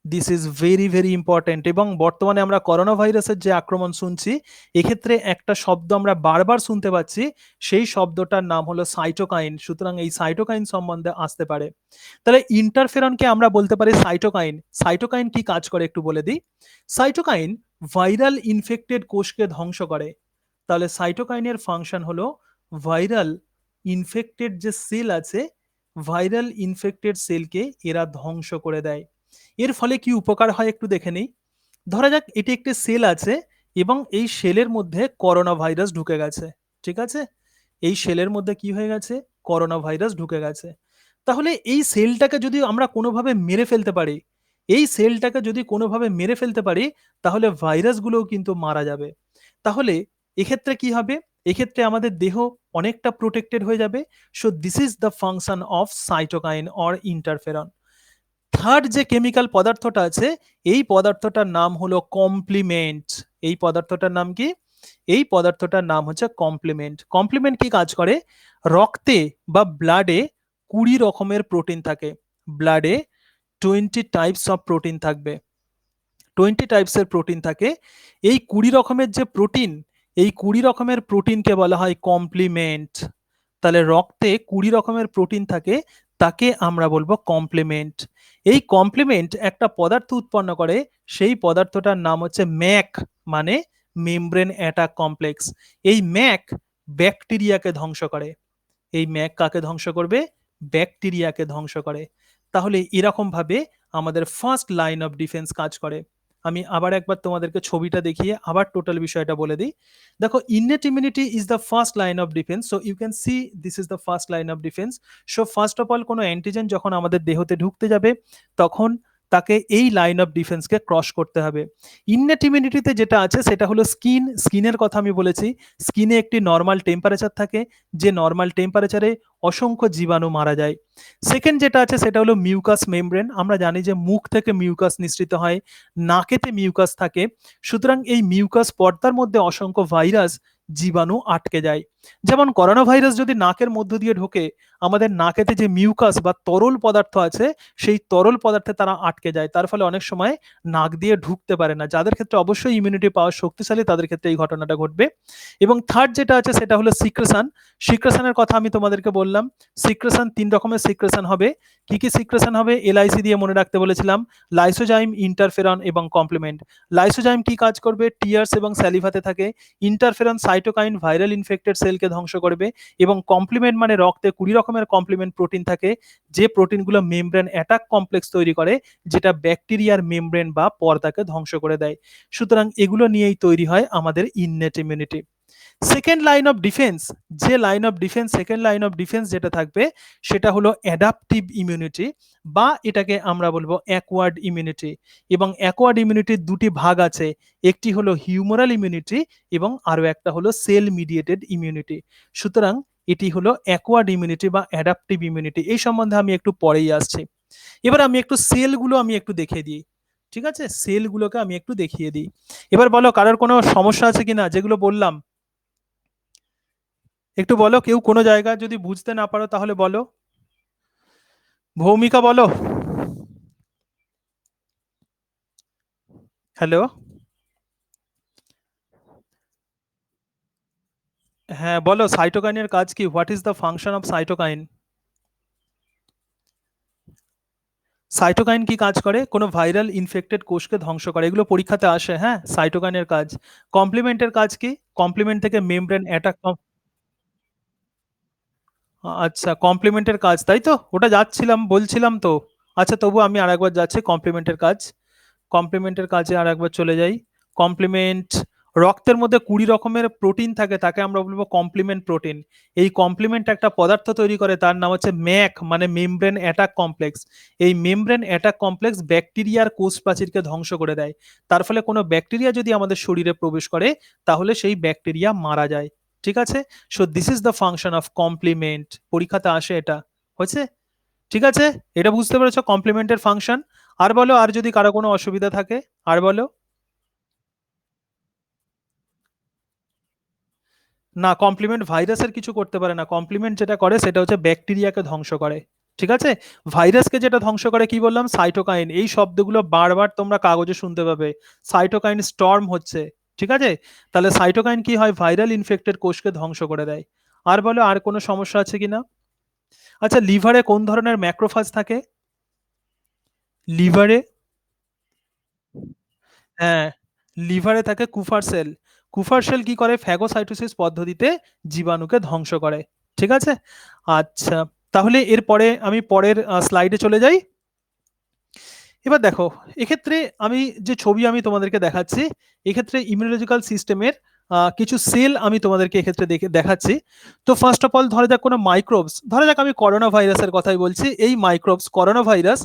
S1: This is very very important. এবং বর্তমানে আমরা করোনা ভাইরাসের যে আক্রমণ শুনছি, এক্ষেত্রে একটা শব্দ আমরা বারবার শুনতে পাচ্ছি, সেই শব্দটার নাম হলো সাইটোকাইন। সুতরাং এই সাইটোকাইন সম্বন্ধে আসতে পারে। তাহলে ইন্টারফেরনকে আমরা বলতে পারি সাইটোকাইন। সাইটোকাইন কি কাজ করে একটু বলে দিই। সাইটোকাইন ভাইরাল ইনফেক্টেড কোষকে ধ্বংস করে। তাহলে সাইটোকাইনের ফাংশন হলো ভাইরাল ইনফেক্টেড যে সেল আছে, ভাইরাল ইনফেক্টেড সেলকে এরা ধ্বংস করে দেয়। এর ফলে কি উপকার হয় একটু দেখে নেই। ধরা যাক এটি একটি সেল আছে এবং এই সেলের মধ্যে করোনা ভাইরাস ঢুকে গেছে, ঠিক আছে, এই সেলের মধ্যে কি হয়ে গেছে? করোনা ভাইরাস ঢুকে গেছে। তাহলে এই সেলটাকে যদি আমরা কোনোভাবে মেরে ফেলতে পারি, এই সেলটাকে যদি কোনোভাবে মেরে ফেলতে পারি, তাহলে ভাইরাসগুলোও কিন্তু মারা যাবে। তাহলে এক্ষেত্রে কি হবে? এক্ষেত্রে আমাদের দেহ অনেকটা প্রোটেক্টেড হয়ে যাবে। So this is the function of cytokine or interferon. Third যে কেমিক্যাল পদার্থটা আছে এই পদার্থটার নাম হলো কমপ্লিমেন্ট। এই পদার্থটার নাম কি? এই পদার্থটার নাম হচ্ছে কমপ্লিমেন্ট। কমপ্লিমেন্ট কি কাজ করে? রক্তে বা ব্লাডে 20 রকমের প্রোটিন থাকে। ব্লাডে 20 টাইপস অফ প্রোটিন থাকবে, 20 টাইপসের প্রোটিন থাকে। এই 20 রকমের যে প্রোটিন, এই 20 রকমের প্রোটিনকে বলা হয় কমপ্লিমেন্ট। তাহলে রক্তে 20 রকমের প্রোটিন থাকে, তাকে আমরা বলবো কমপ্লিমেন্ট। এই কমপ্লিমেন্ট একটা পদার্থ উৎপন্ন করে, সেই পদার্থটার নাম হচ্ছে ম্যাক, মানে মেমব্রেন অ্যাটাক কমপ্লেক্স। এই ম্যাক ব্যাকটেরিয়াকে ধ্বংস করে। এই ম্যাক কাকে ধ্বংস করবে? ব্যাকটেরিয়াকে ধ্বংস করে। তাহলে এরকম ভাবে আমাদের ফার্স্ট লাইন অফ ডিফেন্স কাজ করে। আমি আবার একবার তোমাদেরকে ছবিটা দেখিয়ে আবার টোটাল বিষয়টা বলে দিই। দেখো, innate immunity is the first line of defence. So you can see this is the first line of defence. So first of all কোনো অ্যান্টিজেন যখন আমাদের দেহতে ঢুকতে যাবে তখন তাকে এই লাইন অফ ডিফেন্সকে ক্রস করতে হবে। ইননেট ইমিউনিটিতে যেটা আছে সেটা হলো স্কিন। স্কিনের কথা আমি বলেছি, স্কিনে একটি নর্মাল টেম্পারেচার থাকে, যে নর্মাল টেম্পারেচারে অসংখ্য জীবাণু মারা যায়। সেকেন্ড যেটা আছে সেটা হলো মিউকাস মেমব্রেন। আমরা জানি যে মুখ থেকে মিউকাস নিঃসৃত হয়, নাকেতে মিউকাস থাকে। সুতরাং এই মিউকাস পর্দার মধ্যে অসংখ্য ভাইরাস, জীবাণু আটকে যায়। যেমন করোনা ভাইরাস যদি নাকের মধ্য দিয়ে ঢোকে, আমাদের নাকেতে যে মিউকাস বা তরল পদার্থ আছে সেই তরল পদার্থে তারা আটকে যায়, তার ফলে অনেক সময় নাক দিয়ে ঢুকতে পারে না। যাদের ক্ষেত্রে অবশ্যই ইমিউনিটি পাওয়ার শক্তিশালী তাদের ক্ষেত্রে এই ঘটনাটা ঘটবে। এবং থার্ড যেটা আছে সেটা হলো সিক্রেশন। সিক্রেশনের কথা আমি তোমাদেরকে বললাম। সিক্রেশন 3 রকমের সিক্রেশন হবে। কি কি সিক্রেশন হবে? এলআইসি দিয়ে মনে রাখতে বলেছিলাম, লাইসোজাইম, ইন্টারফেরন এবং কমপ্লিমেন্ট। লাইসোজাইম কি কাজ করবে? টিয়ার্স এবং স্যালিভাতে থাকে। ইন্টারফেরন সাইটোকাইন ভাইরাল ইনফেক্টেড সেলকে ধ্বংস করবে। এবং কমপ্লিমেন্ট মানে রক্তে 20 রকমের কমপ্লিমেন্ট প্রোটিন থাকে, যে প্রোটিনগুলো মেমব্রেন অ্যাটাক কমপ্লেক্স তৈরি করে, যেটা ব্যাকটেরিয়ার মেমব্রেন বা পর্দাকে ধ্বংস করে দেয়। সুতরাং এগুলো নিয়েই তৈরি হয় আমাদের innate immunity. Second line of defence, যে line of defence, second line of defence যেটা থাকবে সেটা হলো অ্যাডাপটিভ ইমিউনিটি, বা এটাকে আমরা বলবো অ্যাকোয়ার্ড ইমিউনিটি। এবং অ্যাকোয়ার্ড ইমিউনিটির দুটি ভাগ আছে, একটি হলো হিউমারাল ইমিউনিটি এবং আরো একটা হলো সেল মিডিয়েটেড ইমিউনিটি। সুতরাং এটি হলো অ্যাকোয়ার্ড ইমিউনিটি বা অ্যাডাপটিভ ইমিউনিটি। এই সম্বন্ধে আমি একটু পরেই আসছি। এবার আমি একটু সেলগুলো আমি একটু দেখিয়ে দিই। ঠিক আছে, সেলগুলোকে আমি একটু দেখিয়ে দিই। এবার বলো কারোর কোনো সমস্যা আছে কিনা যেগুলো বললাম? একটু বলো, কেউ কোনো জায়গা যদি বুঝতে না পারো তাহলে বলো। ভৌমিকা বলো। হ্যালো। হ্যাঁ বলো, সাইটোকাইনের কাজ কি? What is the function of cytokine? Cytokine কি কাজ করে? কোনো ভাইরাল ইনফেক্টেড কোষকে ধ্বংস করে, এগুলো পরীক্ষাতে আসে। হ্যাঁ, সাইটোকাইনের কাজ। কমপ্লিমেন্টের কাজ কি? কমপ্লিমেন্ট থেকে মেমব্রেন অ্যাটাক। আচ্ছা, কমপ্লিমেন্টের কাজ, তাই তো? ওটা যাচ্ছিলাম, বলছিলাম তো। আচ্ছা, তবু আমি আরেকবার যাচ্ছি কমপ্লিমেন্টের কাজ। কমপ্লিমেন্টের কাজে আরেকবার চলে যাই। কমপ্লিমেন্ট, রক্তের মধ্যে ২০ রকমের প্রোটিন থাকে, তাকে আমরা বলবো কমপ্লিমেন্ট প্রোটিন। এই কমপ্লিমেন্ট একটা পদার্থ তৈরি করে, তার নাম হচ্ছে ম্যাক, মানে মেমব্রেন অ্যাটাক কমপ্লেক্স। এই মেমব্রেন অ্যাটাক কমপ্লেক্স ব্যাকটেরিয়ার কোষ প্রাচীরকে ধ্বংস করে দেয়। তার ফলে কোনো ব্যাকটেরিয়া যদি আমাদের শরীরে প্রবেশ করে তাহলে সেই ব্যাকটেরিয়া মারা যায়। ঠিক আছে? So this is the function of complement. পরীক্ষাতে আসে এটা। হয়েছে? ঠিক আছে? এটা বুঝতে পেরেছো কমপ্লিমেন্টের ফাংশন? আর বলো, আর যদি কারো কোনো অসুবিধা থাকে, আর বলো। না, কমপ্লিমেন্ট ভাইরাসের কিছু করতে পারে না। কমপ্লিমেন্ট যেটা করে সেটা হচ্ছে ব্যাকটেরিয়াকে ধ্বংস করে। ঠিক আছে? ভাইরাসকে যেটা ধ্বংস করে কি বললাম? সাইটোকাইন। এই শব্দগুলো বারবার তোমরা কাগজে শুনতে পাবে। সাইটোকাইন স্টর্ম হচ্ছে। ঠিক আছে? তাহলে সাইটোকাইন কি হয়? ভাইরাল ইনফেক্টেড কোষকে ধ্বংস করে দেয়। আর বলো, আর কোনো সমস্যা আছে কিনা? আচ্ছা, লিভারে কোন ধরনের ম্যাক্রোফাজ থাকে? লিভারে, হ্যাঁ, লিভারে থাকে কুফার সেল। কুফার সেল কি করে? ফ্যাগোসাইটোসিস পদ্ধতিতে জীবাণুকে ধ্বংস করে। ঠিক আছে? আচ্ছা, তাহলে এরপরে আমি পরের স্লাইডে চলে যাই। এবার দেখো, এক্ষেত্রে আমি যে ছবি আমি তোমাদেরকে দেখাচ্ছি, এক্ষেত্রে ইমিউনোলজিক্যাল সিস্টেমের কিছু সেল আমি তোমাদেরকে এক্ষেত্রে দেখাচ্ছি। তো ফার্স্ট অফ অল ধরা যাক কোনো মাইক্রোবস, ধরা যাক আমি করোনা ভাইরাসের কথাই বলছি। এই microbes, corona virus,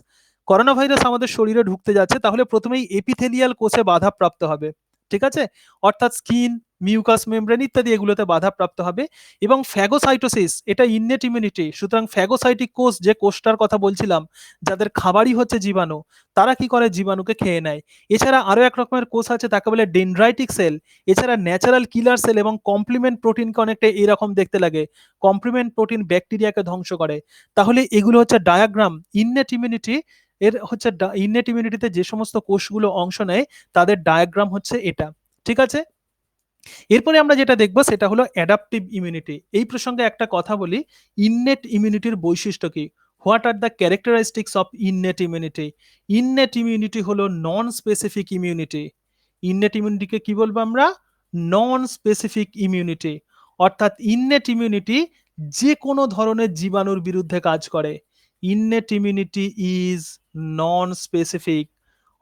S1: corona virus আমাদের শরীরে ঢুকতে যাচ্ছে, তাহলে প্রথমেই এপিথেলিয়াল কোষে বাধাপ্রাপ্ত হবে। ঠিক আছে? অর্থাৎ স্কিন, মিউকাস মেমব্রেন ইত্যাদি এগুলোতে বাধাপ্রাপ্ত হবে। এবং ফ্যাগোসাইটোসিস, এটা ইননেট ইমিউনিটি। সুতরাং ফ্যাগোসাইটিক কোষ, যে কোষটার কথা বলছিলাম, যাদের খাবারই হচ্ছে জীবাণু, তারা কি করে? জীবাণুকে খেয়ে নেয়। এছাড়া আরো এক রকমের কোষ আছে, তাকে বলে ডেনড্রাইটিক সেল। এছাড়া ন্যাচারাল কিলার সেল এবং কমপ্লিমেন্ট প্রোটিনকে অনেকটা এরকম দেখতে লাগে। কমপ্লিমেন্ট প্রোটিন ব্যাকটেরিয়াকে ধ্বংস করে। তাহলে এগুলো হচ্ছে ডায়াগ্রাম। ইননেট ইমিউনিটি এর হচ্ছে, ইননেট ইমিউনিটিতে যে সমস্ত কোষগুলো অংশ নেয় তাদের ডায়াগ্রাম হচ্ছে এটা। ঠিক আছে? এরপরে আমরা যেটা দেখব সেটা হলো অ্যাডাপটিভ ইমিউনিটি। এই প্রসঙ্গে একটা কথা বলি, ইননেট ইমিউনিটির বৈশিষ্ট্য কি? What are the characteristics of innate immunity? Innate immunity হলো নন স্পেসিফিক ইমিউনিটি। ইননেট ইমিউনিটিকে কি বলবো আমরা? Non specific immunity. অর্থাৎ ইননেট ইমিউনিটি যে কোনো ধরনের জীবাণুর বিরুদ্ধে কাজ করে। Innate immunity is non specific,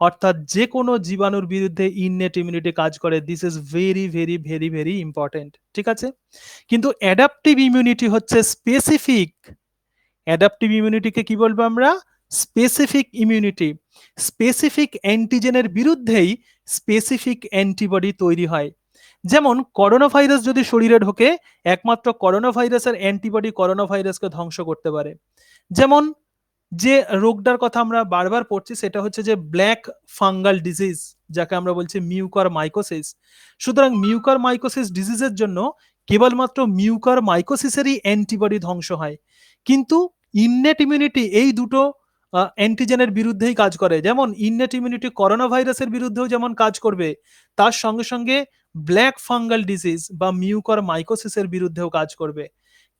S1: অর্থাৎ যে কোনো জীবাণুর বিরুদ্ধে ইননেট ইমিউনিটি কাজ করে। This is very very very very important. ঠিক আছে? কিন্তু অ্যাডাপটিভ ইমিউনিটি হচ্ছে স্পেসিফিক। অ্যাডাপটিভ ইমিউনিটিকে কি বলবো আমরা? Specific immunity. স্পেসিফিক অ্যান্টিজেনের বিরুদ্ধেই স্পেসিফিক অ্যান্টিবডি তৈরি হয়। যেমন করোনা ভাইরাস যদি শরীরে ঢোকে, একমাত্র করোনা ভাইরাসের অ্যান্টিবডি করোনা ভাইরাসকে ধ্বংস করতে পারে। যেমন যে রোগটার কথা আমরা বারবার পড়ছি সেটা হচ্ছে যে ব্ল্যাক ফাঙ্গাল ডিজিজ, যাকে আমরা বলছি মিউকার মাইকোসিস। সুতরাং মিউকার মাইকোসিস ডিজিজের জন্য কেবলমাত্র মিউকার মাইকোসিসেরই অ্যান্টিবডি ধ্বংস হয়। কিন্তু ইননেট ইমিউনিটি এই দুটো অ্যান্টিজেনের বিরুদ্ধেই কাজ করে। যেমন ইননেট ইমিউনিটি করোনা ভাইরাসের বিরুদ্ধেও যেমন কাজ করবে, তার সঙ্গে সঙ্গে ব্ল্যাক ফাঙ্গাল ডিজিজ বা মিউকার মাইকোসিসের বিরুদ্ধেও কাজ করবে।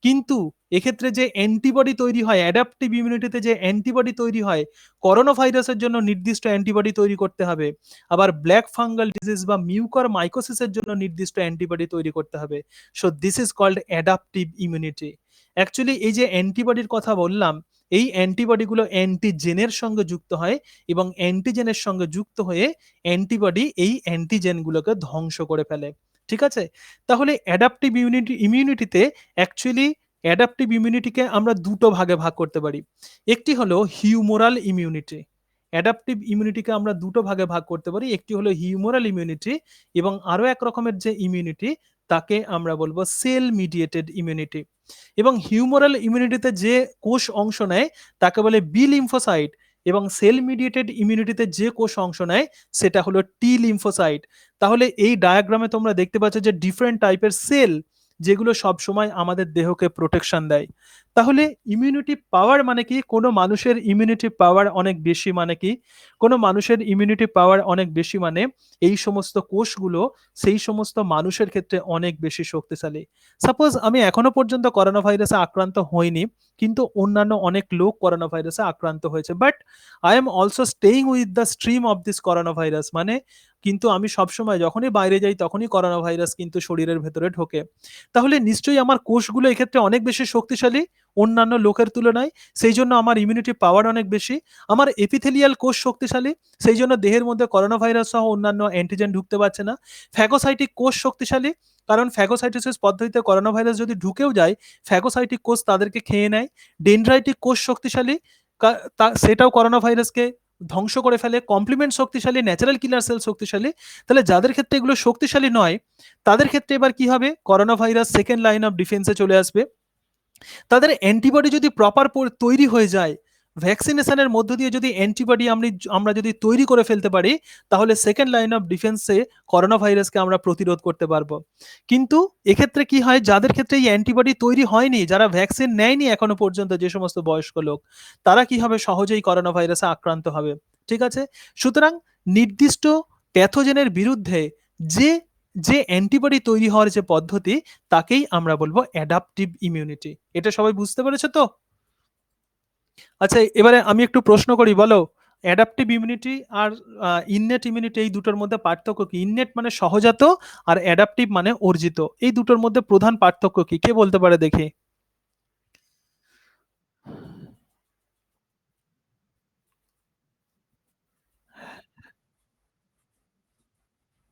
S1: কিন্তু এক্ষেত্রে যে অ্যান্টিবডি তৈরি হয়, অ্যাডাপটিভ ইমিউনিটিতে যে অ্যান্টিবডি তৈরি হয়, করোনা ভাইরাসের জন্য নির্দিষ্ট অ্যান্টিবডি তৈরি করতে হবে। আবার ব্ল্যাক ফাঙ্গাল ডিজিজ বা মিউকার মাইকোসিসের জন্য নির্দিষ্ট অ্যান্টিবডি তৈরি করতে হবে। So this is called adaptive immunity. Actually এই যে অ্যান্টিবডির কথা বললাম, এই অ্যান্টিবডিগুলো অ্যান্টিজেনের সঙ্গে যুক্ত হয় এবং অ্যান্টিজেনের সঙ্গে যুক্ত হয়ে অ্যান্টিবডি এই অ্যান্টিজেনগুলোকে ধ্বংস করে ফেলে। ঠিক আছে? তাহলে অ্যাডাপটিভ ইমিউনিটিতে অ্যাকচুয়ালি অ্যাডাপটিভ ইমিউনিটিকে আমরা দুটো ভাগে ভাগ করতে পারি। একটি হলো হিউমোরাল ইমিউনিটি। অ্যাডাপটিভ ইমিউনিটিকে আমরা দুটো ভাগে ভাগ করতে পারি। একটি হলো হিউমোরাল ইমিউনিটি এবং আরো এক রকমের যে ইমিউনিটি তাকে আমরা বলব সেল মিডিয়েটেড ইমিউনিটি। এবং হিউমোরাল ইমিউনিটিতে যে কোষ অংশ নেয় তাকে বলে বি লিম্ফোসাইট এবং সেল মিডিয়েটেড ইমিউনিটিতে যে কোষ অংশ নেয় সেটা হলো টি লিম্ফোসাইট। তাহলে এই ডায়াগ্রামে তোমরা দেখতে পাচ্ছ যে ডিফারেন্ট টাইপের সেল যেগুলো সবসময় আমাদের দেহকে প্রোটেকশন দেয়। তাহলে ইমিউনিটি পাওয়ার মানে কি? কোনো মানুষের ইমিউনিটি পাওয়ার অনেক বেশি মানে কি? কোনো মানুষের ইমিউনিটি পাওয়ার অনেক বেশি মানে এই সমস্ত কোষগুলো সেই সমস্ত মানুষের ক্ষেত্রে অনেক বেশি শক্তিশালী। সাপোজ আমি এখনো পর্যন্ত করোনা ভাইরাসে আক্রান্ত হইনি, কিন্তু অন্যান্য অনেক লোক করোনা ভাইরাসে আক্রান্ত হয়েছে, but I am also staying with the stream of this corona virus. মানে কিন্তু আমি সবসময় যখনই বাইরে যাই তখনই করোনা ভাইরাস কিন্তু শরীরের ভেতরে ঢোকে। তাহলে নিশ্চয়ই আমার কোষগুলো এক্ষেত্রে অনেক বেশি শক্তিশালী অন্যান্য লোকের তুলনায়, সেই জন্য আমার ইমিউনিটি পাওয়ার অনেক বেশি। আমার এপিথেলিয়াল কোষ শক্তিশালী, সেই জন্য দেহের মধ্যে করোনা ভাইরাস সহ অন্যান্য অ্যান্টিজেন ঢুকতে পারছে না। ফ্যাগোসাইটিক কোষ শক্তিশালী, কারণ ফ্যাগোসাইটোসিস পদ্ধতিতে করোনা ভাইরাস যদি ঢুকেও যায় ফ্যাগোসাইটিক কোষ তাদেরকে খেয়ে নেয়। ডেনড্রাইটিক কোষ শক্তিশালী, সেটাও করোনা ভাইরাসকে ধ্বংস করে ফেলে। কমপ্লিমেন্ট শক্তিশালী, ন্যাচারাল কিলার সেল শক্তিশালী। তাহলে যাদের ক্ষেত্রে এগুলো শক্তিশালী নয় তাদের ক্ষেত্রে এবার কি হবে? Corona virus second line of ডিফেন্সে চলে আসবে। তাদের অ্যান্টিবডি যদি প্রপার তৈরি হয়ে যায়, ভ্যাকসিনেশনের মধ্য দিয়ে যদি অ্যান্টিবডি আমরা যদি তৈরি করে ফেলতে পারি, তাহলে সেকেন্ড লাইন অফ ডিফেন্সে করোনা ভাইরাসকে আমরা প্রতিরোধ করতে পারবো। কিন্তু এক্ষেত্রে কি হয়? যাদের ক্ষেত্রে এই অ্যান্টিবডি তৈরি হয়নি, যারা ভ্যাকসিন নেয়নি এখনো পর্যন্ত, যে সমস্ত বয়স্ক লোক, তারা কি হবে? সহজেই করোনা ভাইরাসে আক্রান্ত হবে। ঠিক আছে? সুতরাং নির্দিষ্ট প্যাথোজেনের বিরুদ্ধে যে যে অ্যান্টিবডি তৈরি হওয়ার যে পদ্ধতি তাকেই আমরা বলবো অ্যাডাপটিভ ইমিউনিটি। এটা সবাই বুঝতে পেরেছো তো? আচ্ছা, এবারে আমি একটু প্রশ্ন করি, বলো অ্যাডাপটিভ ইমিউনিটি আর ইননেট ইমিউনিটি এই দুটোর মধ্যে পার্থক্য কি? ইননেট মানে সহজাত আর অ্যাডাপটিভ মানে অর্জিত। এই দুটোর মধ্যে প্রধান পার্থক্য কি? কে বলতে পারে দেখি?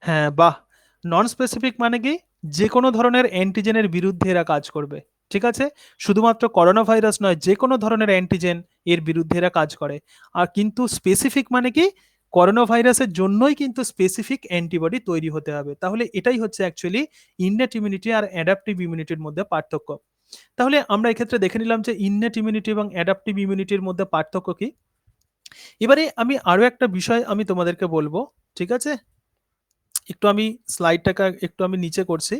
S1: হ্যাঁ, বাহ! নন স্পেসিফিক মানে কি? যেকোনো ধরনের অ্যান্টিজেনের বিরুদ্ধে এরা কাজ করবে। ঠিক আছে? শুধুমাত্র করোনা ভাইরাস নয়, যেকোনো ধরনের অ্যান্টিজেন এর বিরুদ্ধে এরা কাজ করে। আর কিন্তু স্পেসিফিক মানে কি? করোনা ভাইরাসের জন্যই কিন্তু স্পেসিফিক অ্যান্টিবডি তৈরি হতে হবে। তাহলে এটাই হচ্ছে অ্যাকচুয়ালি ইননেট ইমিউনিটি আর অ্যাডাপটিভ ইমিউনিটির মধ্যে পার্থক্য। তাহলে আমরা এক্ষেত্রে দেখে নিলাম যে ইননেট ইমিউনিটি এবং অ্যাডাপটিভ ইমিউনিটির মধ্যে পার্থক্য কি। এবারে আমি আরো একটা বিষয় আমি তোমাদেরকে বলবো। ঠিক আছে? একটু আমি স্লাইডটাকে একটু আমি নিচে করছি।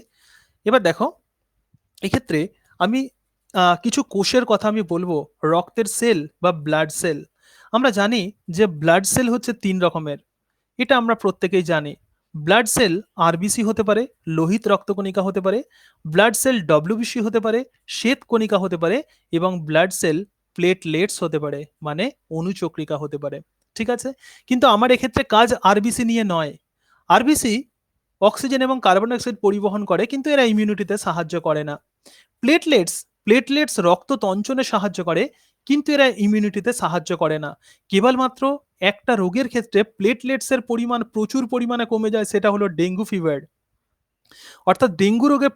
S1: এবার দেখো, এক্ষেত্রে আমি কিছু কোষের কথা আমি বলবো। রক্তের সেল বা ব্লাড সেল। আমরা জানি যে ব্লাড সেল হচ্ছে ৩ রকমের। এটা আমরা প্রত্যেকেই জানি। ব্লাড সেল আরবিসি হতে পারে, লোহিত রক্তকণিকা হতে পারে, ব্লাড সেল ডব্লিউবিসি হতে পারে, শ্বেত কণিকা হতে পারে এবং ব্লাড সেল প্লেটলেটস হতে পারে, মানে অণুচক্রিকা হতে পারে। ঠিক আছে? কিন্তু আমার এক্ষেত্রে কাজ আরবিসি নিয়ে নয়। আরবিসি অক্সিজেন এবং কার্বন ডাই অক্সাইড পরিবহন করে, কিন্তু এরা ইমিউনিটিতে সাহায্য করে না। প্লেটলেটস প্লেটলেটস রক্ত তঞ্চনে সাহায্য করে, কিন্তু এরা ইমিউনিটিতে সাহায্য করে না। কেবলমাত্র একটা রোগের ক্ষেত্রে প্লেটলেটসের পরিমাণ প্রচুর পরিমাণে কমে যায়, সেটা হলো ডেঙ্গু ফিভার। অর্থাৎ ডেঙ্গু রোগে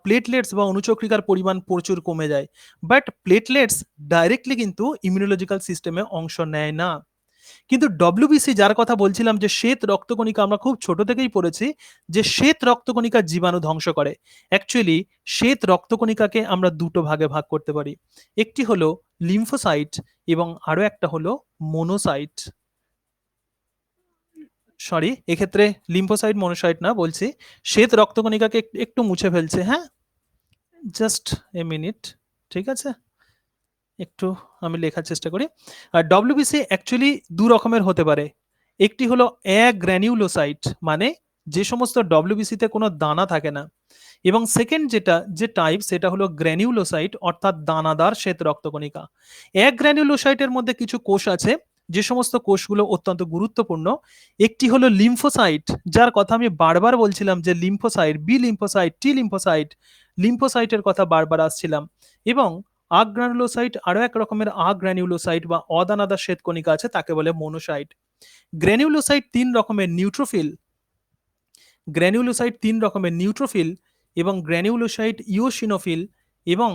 S1: প্লেটলেটস বা অণুচক্রিকার পরিমাণ প্রচুর কমে যায়। বাট প্লেটলেটস ডাইরেক্টলি কিন্তু ইমিউনোলজিক্যাল সিস্টেমে অংশ নেয় না। কিন্তু ডব্লিউবিসি, যার কথা বলছিলাম, যে শ্বেত রক্তকণিকা, আমরা খুব ছোট থেকেই পড়েছি যে শ্বেত রক্তকণিকা জীবাণু ধ্বংস করে। অ্যাকচুয়ালি শ্বেত রক্তকণিকাকে আমরা দুটো ভাগে ভাগ করতে পারি। একটি হলো লিম্ফোসাইট এবং আরো একটা হলো মোনোসাইট। সরি, এক্ষেত্রে লিম্ফোসাইট মনোসাইট না, বলছি শ্বেত রক্তকণিকাকে একটু মুছে ফেলছে। হ্যাঁ, জাস্ট এ মিনিট। ঠিক আছে, একটু আমি লেখার চেষ্টা করি। আর ডব্লিউবিসি অ্যাকচুয়ালি দু রকমের হতে পারে। একটি হলো অ্যাগ্র্যানিউলোসাইট, মানে যে সমস্ত ডব্লিউবিসিতে কোনো দানা থাকে না, এবং সেকেন্ড যে টাইপ সেটা হলো গ্র্যানিউলোসাইট, অর্থাৎ দানাদার শ্বেত রক্তকণিকা। অ্যাগ্র্যানিউলোসাইটের মধ্যে কিছু কোষ আছে যে সমস্ত কোষগুলো অত্যন্ত গুরুত্বপূর্ণ। একটি হলো লিম্ফোসাইট, যার কথা আমি বারবার বলছিলাম যে lymphocyte, B lymphocyte, T lymphocyte, লিম্ফোসাইটের কথা বারবার আসছিলাম। এবং আগ্রানুলোসাইট, আরো এক রকমের আগ্রানিউলোসাইট বা অদানাদার শ্বেতকণিকা আছে, তাকে বলে মোনোসাইট। গ্র্যানিউলোসাইট ৩ রকমের: নিউট্রোফিল, গ্র্যানুলোসাইট ৩ রকমের, নিউট্রোফিল এবং গ্র্যানুলোসাইট ইওসিনোফিল এবং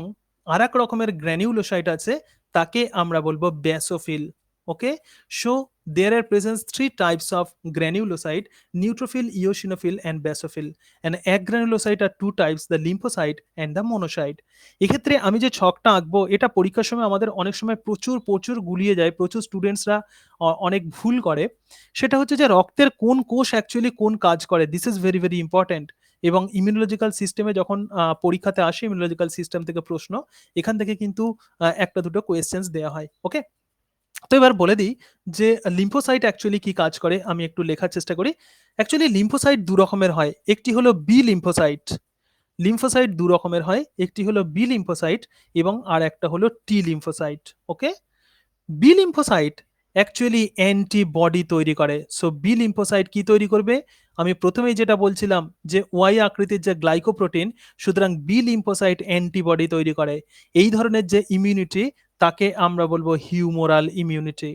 S1: আরেক রকমের গ্র্যানুলোসাইট আছে, তাকে আমরা বলবো ব্যাসোফিল। ওকে? So there are present 3 types of granulocyte: neutrophil, eosinophil and basophil. And agranulocyte are 2 types: the lymphocyte and the monocyte. এক্ষেত্রে আমি যে ছকটা আঁকবো এটা পরীক্ষার সময় আমাদের অনেক সময় প্রচুর গুলিয়ে যায়, প্রচুর স্টুডেন্টসরা অনেক ভুল করে। সেটা হচ্ছে যে রক্তের কোন কোষ অ্যাকচুয়ালি কোন কাজ করে। This is very important. এবং ইমিউনোলজিক্যাল সিস্টেমে যখন পরীক্ষাতে আসে ইমিউনোলজিক্যাল সিস্টেম থেকে প্রশ্ন, এখান থেকে কিন্তু ১ টা ২ টো কোয়েশ্চেনস দেয়া হয়। ওকে? তো এবার বলে দিই যে লিম্ফোসাইট অ্যাকচুয়ালি কি কাজ করে, আমি একটু লেখার চেষ্টা করি। অ্যাকচুয়ালি লিম্ফোসাইট ২ রকমের হয়। একটি হলো বি লিম্ফোসাইট। লিম্ফোসাইট ২ রকমের হয়। একটি হলো বি লিম্ফোসাইট এবং আরেকটা হলো টি লিম্ফোসাইট। ওকে? বি লিম্ফোসাইট অ্যাকচুয়ালি অ্যান্টিবডি তৈরি করে। সো বি লিম্ফোসাইট কি তৈরি করবে? আমি প্রথমেই যেটা বলছিলাম যে ওয়াই আকৃতির যে গ্লাইকোপ্রোটিন, সুতরাং বি লিম্ফোসাইট অ্যান্টিবডি তৈরি করে। এই ধরনের যে ইমিউনিটি, তাকে আমরা বলবো হিউমোরাল ইমিউনিটি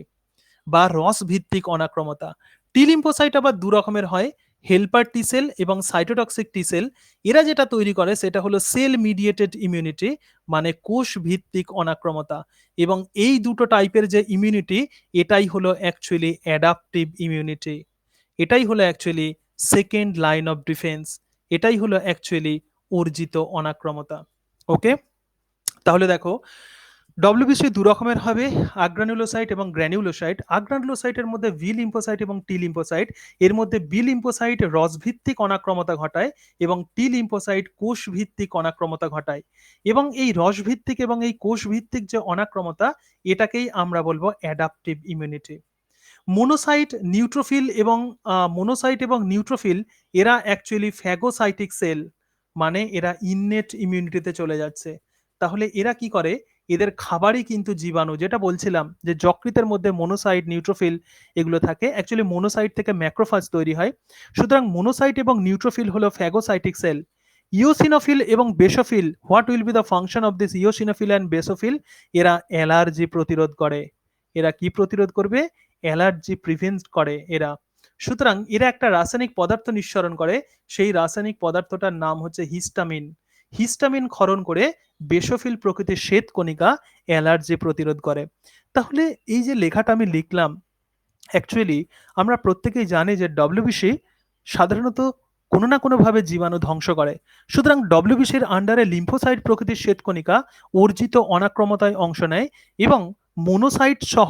S1: বা রস ভিত্তিক অনাক্রমতা। টি লিম্ফোসাইট আবার ২ রকমের হয়, হেল্পার টি সেল এবং সাইটোটক্সিক টি সেল। এরা যেটা তৈরি করে সেটা হলো সেল মিডিয়েটেড ইমিউনিটি, মানে কোষ ভিত্তিক অনাক্রমতা। এবং এই দুটো টাইপের যে ইমিউনিটি, এটাই হলো অ্যাকচুয়ালি অ্যাডাপটিভ ইমিউনিটি। এটাই হলো actually second line of defence. এটাই হলো অ্যাকচুয়ালি অর্জিত অনাক্রমতা। ওকে? তাহলে দেখো ডব্লিউবিসি ২ রকমের হবে, আগ্রানুলোসাইট এবং গ্র্যানুলোসাইট। আগ্রানুলোসাইটের মধ্যে ভি লিম্ফোসাইট এবং টি লিম্ফোসাইট। এর মধ্যে বি লিম্ফোসাইট রসভিত্তিক অনাক্রমতা ঘটায় এবং টি লিম্ফোসাইট কোষভিত্তিক অনাক্রমতা ঘটায়। এবং এই রসভিত্তিক এবং এই কোষভিত্তিক যে অনাক্রমতা, এটাকেই আমরা বলবো অ্যাডাপটিভ ইমিউনিটি। মোনোসাইট এবং নিউট্রোফিল এরা অ্যাকচুয়ালি ফ্যাগোসাইটিক সেল, মানে এরা ইননেট ইমিউনিটিতে চলে যাচ্ছে। তাহলে এরা কি করে? এদের খাবারই কিন্তু জীবাণু, যেটা বলছিলাম যে যকৃতের মধ্যে মনোসাইট, নিউট্রোফিল এগুলো থাকে। অ্যাকচুয়ালি মনোসাইট থেকে ম্যাক্রোফাজ তৈরি হয়। সুতরাং মনোসাইট এবং নিউট্রোফিল হলো ফ্যাগোসাইটিক সেল। ইওসিনোফিল এবং basophil, what will be the function of this eosinophil and basophil? এরা অ্যালার্জি প্রতিরোধ করে। এরা কি প্রতিরোধ করবে? অ্যালার্জি প্রিভেন্ট করে এরা। সুতরাং এরা একটা রাসায়নিক পদার্থ নিঃসরণ করে, সেই রাসায়নিক পদার্থটার নাম হচ্ছে হিস্টামিন। হিস্টামিন ক্ষরণ করে বেসোফিল প্রকৃতির শ্বেতকণিকা অ্যালার্জি প্রতিরোধ করে। তাহলে এই যে লেখাটা আমি লিখলাম, অ্যাকচুয়ালি আমরা প্রত্যেকেই জানি যে ডব্লিউবিসি সাধারণত কোনো না কোনোভাবে জীবাণু ধ্বংস করে। সুতরাং ডব্লিউবিসির আন্ডারে লিম্ফোসাইট প্রকৃতির শ্বেতকণিকা অর্জিত অনাক্রমতায় অংশ নেয় এবং মোনোসাইট সহ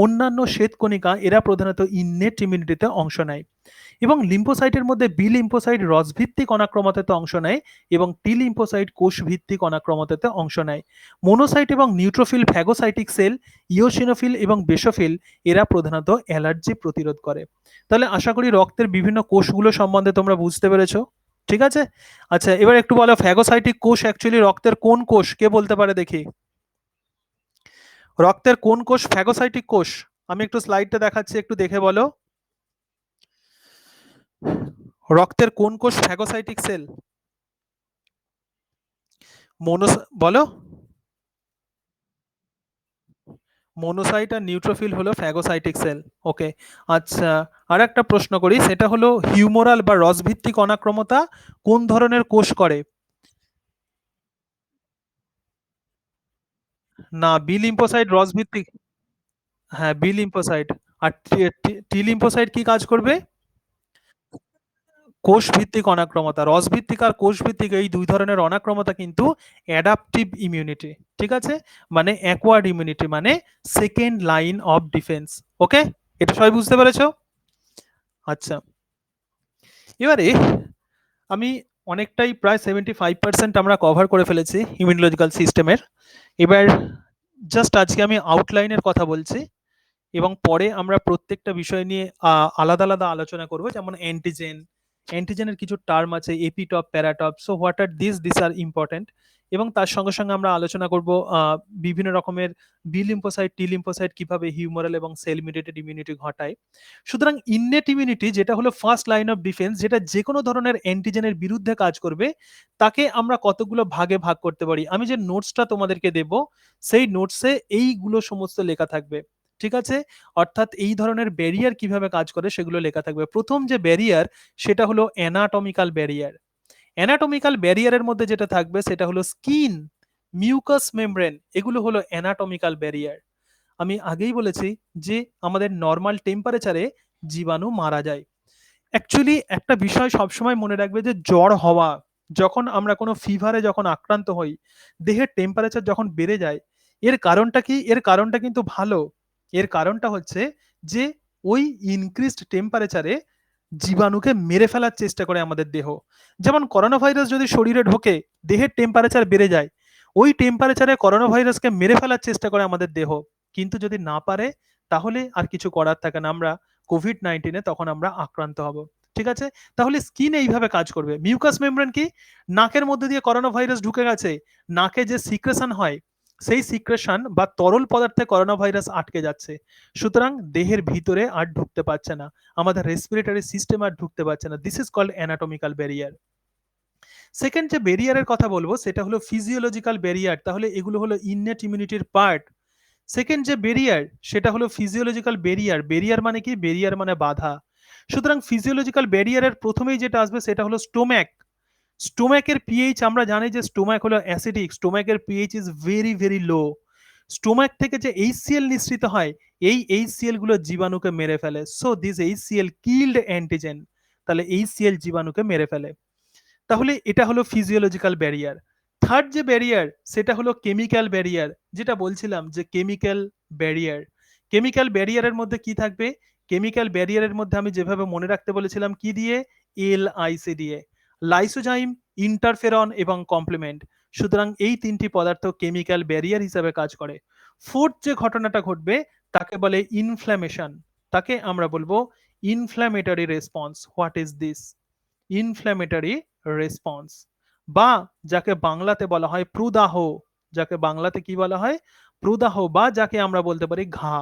S1: অন্যান্য শ্বেতকণিকা এরা প্রধানত ইননেট ইমিউনিটিতে অংশ নেয়। এবং লিম্ফোসাইটের মধ্যে বি লিম্ফোসাইট রসভিত্তিক অনাক্রমতাতে অংশ নেয় এবং টি লিম্ফোসাইট কোষভিত্তিক অনাক্রমতাতে অংশ নেয়। মোনোসাইট এবং নিউট্রোফিল ফ্যাগোসাইটিক সেল, ইওসিনোফিল এবং বেসোফিল এরা প্রধানত অ্যালার্জি প্রতিরোধ করে। তাহলে আশা করি রক্তের বিভিন্ন কোষগুলো সম্বন্ধে তোমরা বুঝতে পেরেছো। ঠিক আছে? আচ্ছা, এবার একটু বলো ফ্যাগোসাইটিক কোষ অ্যাকচুয়ালি রক্তের কোন কোষ? কে বলতে পারে দেখি? রক্তের কোন কোষ ফ্যাগোসাইটিক কোষ? আমি একটু স্লাইডটা দেখাচ্ছি, একটু দেখে বলো। রক্তের কোন কোষ ফ্যাগোসাইটিক সেল? বলো। মোনোসাইট আর নিউট্রোফিল হলো ফ্যাগোসাইটিক সেল। ওকে। আচ্ছা, আর একটা প্রশ্ন করি, সেটা হলো হিউমোরাল বা রসভিত্তিক অনাক্রমতা কোন ধরনের কোষ করে? না, বি লিম্ফোসাইট রসভিত্তিক। হ্যাঁ, বি লিম্ফোসাইট। আর টি লিম্ফোসাইট কি কাজ করবে? কোষ ভিত্তিক অনাক্রমতা। রসভিত্তিক আর কোষ ভিত্তিক এই ২ ধরনের অনাক্রমতা কিন্তু অ্যাডাপটিভ ইমিউনিটি। ঠিক আছে? মানে অ্যাকোয়ার্ড ইমিউনিটি, মানে সেকেন্ড লাইন অফ ডিফেন্স। ওকে? এটা সবাই বুঝতে পেরেছো? আচ্ছা, এবারে আমি অনেকটাই প্রায় 75% আমরা কভার করে ফেলেছি ইমিউনোলজিক্যাল সিস্টেমের। এবার জাস্ট আজকে আমি আউটলাইনের কথা বলছি এবং পরে আমরা প্রত্যেকটা বিষয় নিয়ে আলাদা আলোচনা করব। যেমন অ্যান্টিজেন, অ্যান্টিজেনের কিছু টার্ম আছে, epitope, paratope. So what are this are important. এবং তার সঙ্গে আমরা আলোচনা করব বিভিন্ন রকমের বি লিম্ফোসাইট, টি লিম্ফোসাইট কিভাবে হিউমারাল এবং সেল মিডিয়েটেড ইমিউনিটি ঘটায়। সুতরাং ইননেট ইমিউনিটি যেটা হলো ফার্স্ট লাইন অফ ডিফেন্স, যেটা যে কোনো ধরনের অ্যান্টিজেনের বিরুদ্ধে কাজ করবে, তাকে আমরা কতগুলো ভাগে ভাগ করতে পারি। আমি যে নোটসটা তোমাদেরকে দেব, সেই নোটসে এইগুলো সমস্ত লেখা থাকবে। ঠিক আছে? অর্থাৎ এই ধরনের ব্যারিয়ার কিভাবে কাজ করে সেগুলো লেখা থাকবে। প্রথম যে ব্যারিয়ার সেটা হলো অ্যানাটমিক্যাল ব্যারিয়ার। অ্যানাটমিক্যাল ব্যারিয়ারের মধ্যে যেটা থাকবে সেটা হলো স্কিন, মিউকাস মেমব্রেন, এগুলো হলো অ্যানাটমিক্যাল ব্যারিয়ার। আমি আগেই বলেছি যে আমাদের নরমাল টেম্পারেচারে জীবাণু মারা যায়। অ্যাকচুয়ালি একটা বিষয় সবসময় মনে রাখবে যে জ্বর হওয়া, যখন আমরা কোনো ফিভারে যখন আক্রান্ত হই, দেহের টেম্পারেচার যখন বেড়ে যায়, এর কারণটা কি? এর কারণটা কিন্তু ভালো। এর কারণটা হচ্ছে যে ওই ইনক্রিজড টেম্পারেচারে জীবাণুকে মেরে ফেলার চেষ্টা করে আমাদের দেহ। যেমন করোনা ভাইরাস যদি শরীরে ঢোকে, দেহের টেম্পারেচার বেড়ে যায়, ওই টেম্পারেচারে করোনা ভাইরাসকে মেরে ফেলার চেষ্টা করে আমাদের দেহ। কিন্তু যদি না পারে, তাহলে আর কিছু করার থাকে না, আমরা কোভিড-19 তখন আমরা আক্রান্ত হব। ঠিক আছে? তাহলে স্কিন এইভাবে কাজ করবে। মিউকাস মেমব্রেন কি? নাকের মধ্যে দিয়ে করোনা ভাইরাস ঢুকে গেছে। নাকে যে সিক্রেশন হয়, সেই সিক্রেশন বা তরল পদার্থে করোনা ভাইরাস আটকে যাচ্ছে। সুতরাং দেহের ভিতরে আর ঢুকতে পারছে না। আমাদের রেসপিরেটরি সিস্টেম আর ঢুকতে পারছে না। This is called anatomical barrier. Second যে ব্যারিয়ারের কথা বলবো সেটা হলো ফিজিওলজিক্যাল ব্যারিয়ার। তাহলে এগুলো হলো ইননেট ইমিউনিটির পার্ট। সেকেন্ড যে ব্যারিয়ার সেটা হলো ফিজিওলজিক্যাল ব্যারিয়ার। ব্যারিয়ার মানে কি? ব্যারিয়ার মানে বাধা। সুতরাং ফিজিওলজিক্যাল ব্যারিয়ারের প্রথমেই যেটা আসবে সেটা হলো স্টোম্যাক। স্টোম্যাকের পিএইচ আমরা জানি যে স্টোম্যাক হলো অ্যাসিডিক। স্টোম্যাকের pH is very very low. Stomach থেকে যে এইচসিএল নিঃসৃত হয়, এই এইচসিএল গুলো জীবাণুকে মেরে ফেলে। So this HCL killed antigen. তাহলে এইচসিএল জীবাণুকে মেরে ফেলে। তাহলে এটা হলো ফিজিওলজিক্যাল ব্যারিয়ার। থার্ড যে ব্যারিয়ার সেটা হলো কেমিক্যাল ব্যারিয়ার। যেটা বলছিলাম যে কেমিক্যাল ব্যারিয়ার। কেমিক্যাল ব্যারিয়ারের মধ্যে কি থাকবে? কেমিক্যাল ব্যারিয়ারের মধ্যে আমি যেভাবে মনে রাখতে বলেছিলাম কি দিয়ে? এলআইসি দিয়ে। লাইসোজাইম, ইন্টারফেরন এবং কমপ্লিমেন্ট। সুতরাং এই তিনটি পদার্থ কেমিক্যাল ব্যারিয়ার হিসাবে কাজ করে। ফোর্থ যে ঘটনাটা ঘটবে তাকে বলে ইনফ্ল্যামেশন। তাকে আমরা বলবো inflammatory response. What is this? Inflammatory response, বা যাকে বাংলাতে বলা হয় প্রদাহ। যাকে বাংলাতে কি বলা হয়? প্রদাহ, বা যাকে আমরা বলতে পারি ঘা।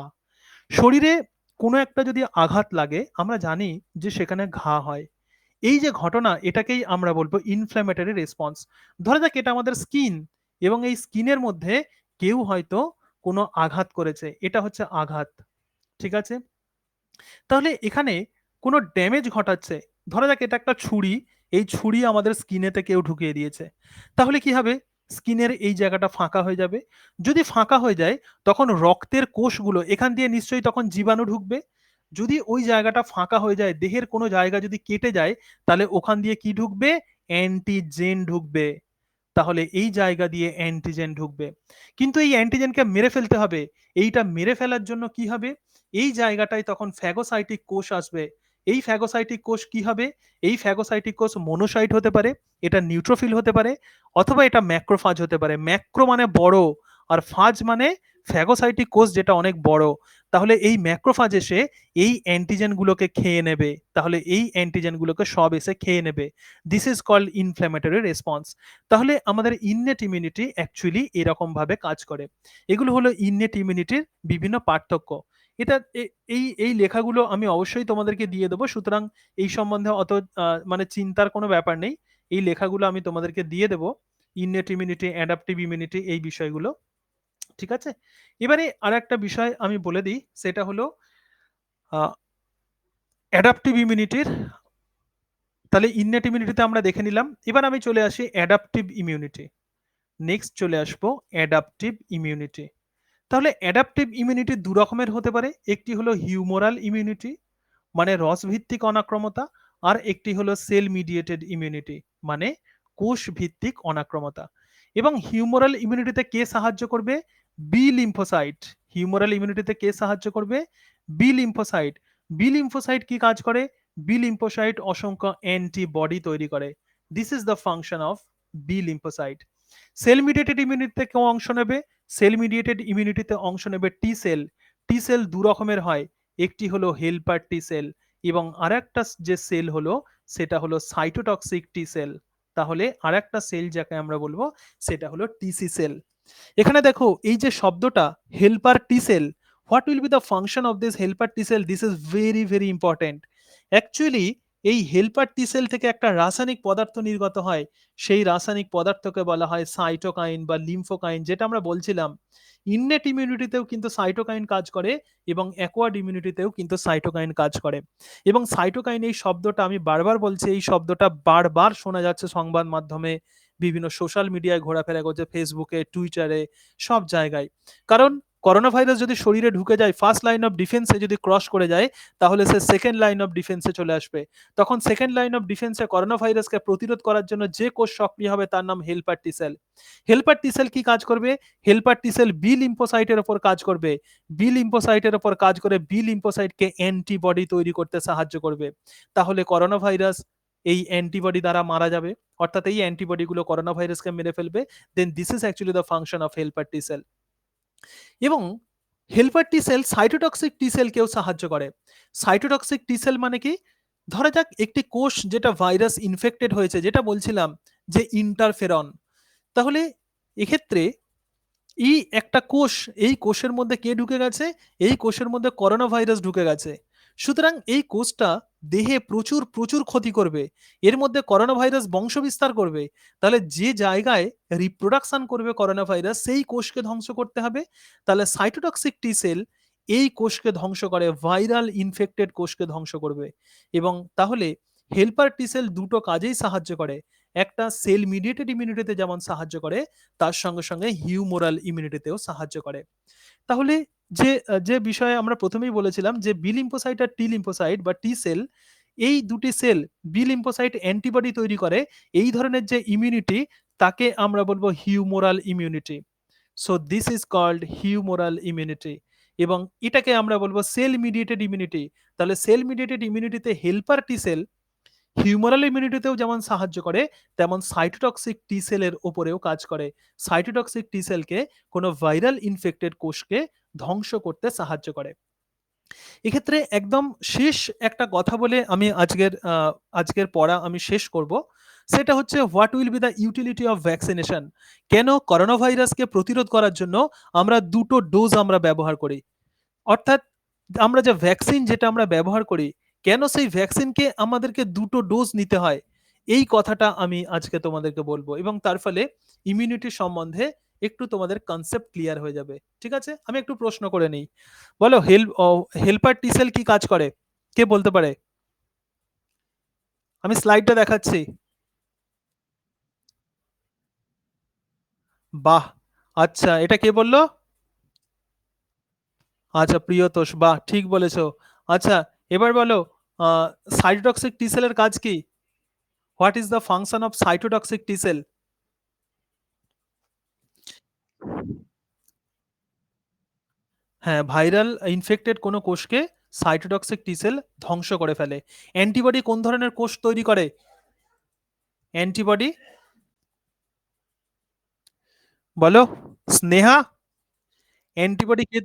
S1: শরীরে কোনো একটা যদি আঘাত লাগে, আমরা জানি যে সেখানে ঘা হয়। এই যে ঘটনা, এটাকেই আমরা বলবো ইনফ্ল্যামেটরি রেসপন্স। ধরা যাক এটা আমাদের স্কিন, এবং এই স্কিনের মধ্যে কেউ হয়তো কোনো আঘাত করেছে, এটা হচ্ছে আঘাত। ঠিক আছে? তাহলে এখানে কোনো ড্যামেজ ঘটাচ্ছে। ধরা যাক এটা একটা ছুরি, এই ছুরি আমাদের স্কিনেতে কেউ ঢুকিয়ে দিয়েছে। তাহলে কি হবে? স্কিনের এই জায়গাটা ফাঁকা হয়ে যাবে। যদি ফাঁকা হয়ে যায়, তখন রক্তের কোষগুলো এখান দিয়ে নিশ্চয়ই তখন জীবাণু ঢুকবে। যদি ওই জায়গাটা ফাঁকা হয়ে যায়, দেহের কোনো জায়গা যদি কেটে যায়, তাহলে ওখান দিয়ে কি ঢুকবে? অ্যান্টিজেন ঢুকবে। তাহলে এই জায়গা দিয়ে অ্যান্টিজেন ঢুকবে। কিন্তু এই অ্যান্টিজেনকে মেরে ফেলতে হবে। এইটা মেরে ফেলার জন্য কি হবে? এই জায়গাটায় তখন ফ্যাগোসাইটিক কোষ আসবে। এই ফ্যাগোসাইটিক কোষ কি হবে? এই ফ্যাগোসাইটিক কোষ মনোসাইট হতে পারে, এটা নিউট্রোফিল হতে পারে, অথবা এটা ম্যাক্রোফাজ হতে পারে। ম্যাক্রো মানে বড়, আর ফাজ মানে ফ্যাগোসাইটিক কোষ যেটা অনেক বড়। তাহলে এই ম্যাক্রোফাজ এসে এই অ্যান্টিজেনগুলোকে খেয়ে নেবে। তাহলে এই অ্যান্টিজেনগুলোকে সব এসে খেয়ে নেবে। This is called inflammatory response. তাহলে আমাদের ইননেট ইমিউনিটি অ্যাকচুয়ালি এরকম ভাবে কাজ করে। এগুলো হলো ইননেট ইমিউনিটির বিভিন্ন পার্থক্য। এটা এই এই লেখাগুলো আমি অবশ্যই তোমাদেরকে দিয়ে দেবো। সুতরাং এই সম্বন্ধে অত মানে চিন্তার কোনো ব্যাপার নেই। এই লেখাগুলো আমি তোমাদেরকে দিয়ে দেবো। ইননেট ইমিউনিটি, অ্যাডাপটিভ ইমিউনিটি, এই বিষয়গুলো। ঠিক আছে? এবারে আরেকটা বিষয় আমি বলে দিই, সেটা হলো অ্যাডাপটিভ ইমিউনিটির। তাহলে ইননেট ইমিউনিটিতে আমরা দেখে নিলাম। এবার আমি চলে আসি অ্যাডাপটিভ ইমিউনিটি। নেক্সট চলে আসবো অ্যাডাপটিভ ইমিউনিটি। তাহলে অ্যাডাপটিভ ইমিউনিটি দু রকমের হতে পারে। একটি হলো হিউমোরাল ইমিউনিটি, মানে রসভিত্তিক অনাক্রমতা। আর একটি হলো সেল মিডিয়েটেড ইমিউনিটি, মানে কোষ ভিত্তিক অনাক্রমতা। এবং হিউমোরাল ইমিউনিটিতে কে সাহায্য করবে? B lymphocyte. হিউমোরাল ইমিউনিটিতে কে সাহায্য করবে? B lymphocyte. বি লিম্ফোসাইট কি কাজ করে? বি লিম্ফোসাইট অসংখ্য অ্যান্টিবডি তৈরি করে। This is the function of B lymphocyte. Cell mediated ইমিউনিটিতে কেউ অংশ নেবে? সেল মিডিয়েটেড ইমিউনিটিতে অংশ নেবে টি সেল। টি সেল দু রকমের হয়। একটি হলো হেল্পার টি সেল, এবং আরেকটা যে সেল হলো সেটা হলো সাইটোটক্সিক টি সেল। তাহলে আরেকটা সেল যাকে আমরা বলবো সেটা হলো টিসি সেল। এখানে দেখো এই যে শব্দটা helper T sell, what will be the function of this helper T sell? This is very very important. Actually এই হেল্পার টি সেল থেকে একটা রাসায়নিক পদার্থ নির্গত হয়। সেই রাসায়নিক পদার্থকে বলা হয় সাইটোকাইন বা লিম্ফোকাইন, যেটা আমরা বলছিলাম। ইননেট ইমিউনিটিতেও কিন্তু সাইটোকাইন কাজ করে এবং অ্যাকোয়ার্ড ইমিউনিটিতেও কিন্তু সাইটোকাইন কাজ করে। এবং সাইটোকাইন এই শব্দটা আমি বারবার বলছি, এই শব্দটা বারবার শোনা যাচ্ছে সংবাদ মাধ্যমে, বিভিন্ন সোশ্যাল মিডিয়ায় ঘোরাফেরা করছে, ফেসবুকে, টুইটারে, সব জায়গায়। কারণ করোনা ভাইরাস যদি শরীরে ঢুকে যায়, ফার্স্ট লাইন অফ ডিফেন্সে যদি ক্রস করে যায়, তাহলে সে সেকেন্ড লাইন অফ ডিফেন্সে চলে আসবে। তখন সেকেন্ড লাইন অফ ডিফেন্সে করোনা ভাইরাসকে প্রতিরোধ করার জন্য যে কোষ সক্রিয় হবে তার নাম helper T sell. Helper T sell কি কাজ করবে? হেল্পার টি সেল বি লিম্ফোসাইটের উপর কাজ করবে। বি লিম্ফোসাইটের উপর কাজ করে বি লিম্ফোসাইটকে অ্যান্টিবডি তৈরি করতে সাহায্য করবে। তাহলে করোনা ভাইরাস এই অ্যান্টিবডি দ্বারা মারা যাবে, অর্থাৎ এই অ্যান্টিবডিগুলো করোনা ভাইরাসকে মেরে ফেলবে। Then this is actually the function of helper T cell. এবং helper T cell cytotoxic T সেলকেও সাহায্য করে। সাইটোটক্সিক টি সেল মানে কি? ধরা যাক একটি কোষ যেটা ভাইরাস ইনফেক্টেড হয়েছে, যেটা বলছিলাম যে ইন্টারফেরন। তাহলে এক্ষেত্রে এই একটা কোষ, এই কোষের মধ্যে কে ঢুকে গেছে? এই কোষের মধ্যে করোনা ভাইরাস ঢুকে গেছে। সুতরাং এই কোষটা দেহে প্রচুর প্রচুর ক্ষতি করবে। এর মধ্যে করোনা ভাইরাস বংশ বিস্তার করবে। তাহলে যে জায়গায় রিপ্রোডাকশন করবে করোনা ভাইরাস, সেই কোষকে ধ্বংস করতে হবে। তাহলে সাইটোটক্সিক টি সেল এই কোষকে ধ্বংস করে, ভাইরাল ইনফেক্টেড কোষকে ধ্বংস করবে। এবং তাহলে হেল্পার টি সেল দুটো কাজেই সাহায্য করে। একটা সেল মিডিয়েটেড ইমিউনিটিতে যেমন সাহায্য করে, তার সঙ্গে সঙ্গে হিউমোরাল ইমিউনিটিতেও সাহায্য করে। তাহলে যে বিষয়ে আমরা প্রথমেই বলেছিলাম যে বি লিম্ফোসাইট আর টি লিম্ফোসাইট বা টি সেল, এই দুটি সেল, বি লিম্ফোসাইট অ্যান্টিবডি তৈরি করে। এই ধরনের যে ইমিউনিটি, তাকে আমরা বলবো humoral immunity. So this is called humoral immunity. এবং এটাকে আমরা বলবো সেল মিডিয়েটেড ইমিউনিটি। তাহলে সেল মিডিয়েটেড ইমিউনিটিতে হেল্পার টি সেল হিউমারাল ইমিউনিটিতেও যেমন সাহায্য করে, তেমন সাইটোটক্সিক টি সেলের উপরেও কাজ করে। সাইটোটক্সিক টি সেলকে কোনো ভাইরাল ইনফেক্টেড কোষকে ধ্বংস করতে সাহায্য করে। এক্ষেত্রে একদম শেষ একটা কথা বলে আমি আজকের পড়া আমি শেষ করব। সেটা হচ্ছে what will be the utility of vaccination. কেন করোনা ভাইরাসকে প্রতিরোধ করার জন্য আমরা দুটো ডোজ আমরা ব্যবহার করি। অর্থাৎ আমরা যে ভ্যাকসিন যেটা আমরা ব্যবহার করি, কেন সেই ভ্যাকসিনকে আমাদেরকে দুটো ডোজ নিতে হয়, এই কথাটা আমি আজকে তোমাদেরকে বলবো। এবং তার ফলে ইমিউনিটি সম্বন্ধে একটু তোমাদের কনসেপ্ট ক্লিয়ার হয়ে যাবে। ঠিক আছে, আমি একটু প্রশ্ন করে নিই। বলো, হেল্পার টি সেল কি কাজ করে? কে বলতে পারে? আমি স্লাইডটা দেখাচ্ছি। বাহ! আচ্ছা, এটা কে বললো? আচ্ছা, প্রিয়তোষ, বাহ, ঠিক বলেছো। আচ্ছা, এবার বলো, সাইটোটক্সিক টি সেলের কাজ কি? What is the function of cytotoxic T sell? হ্যাঁ, ভাইরাল ইনফেক্টেড কোনো কোষকে সাইটোটক্সিক টি সেল ধ্বংস করে ফেলে। অ্যান্টিবডি কোন ধরনের কোষ তৈরি করে? অ্যান্টিবডি, বলো স্নেহা। অ্যান্টিবডি কে?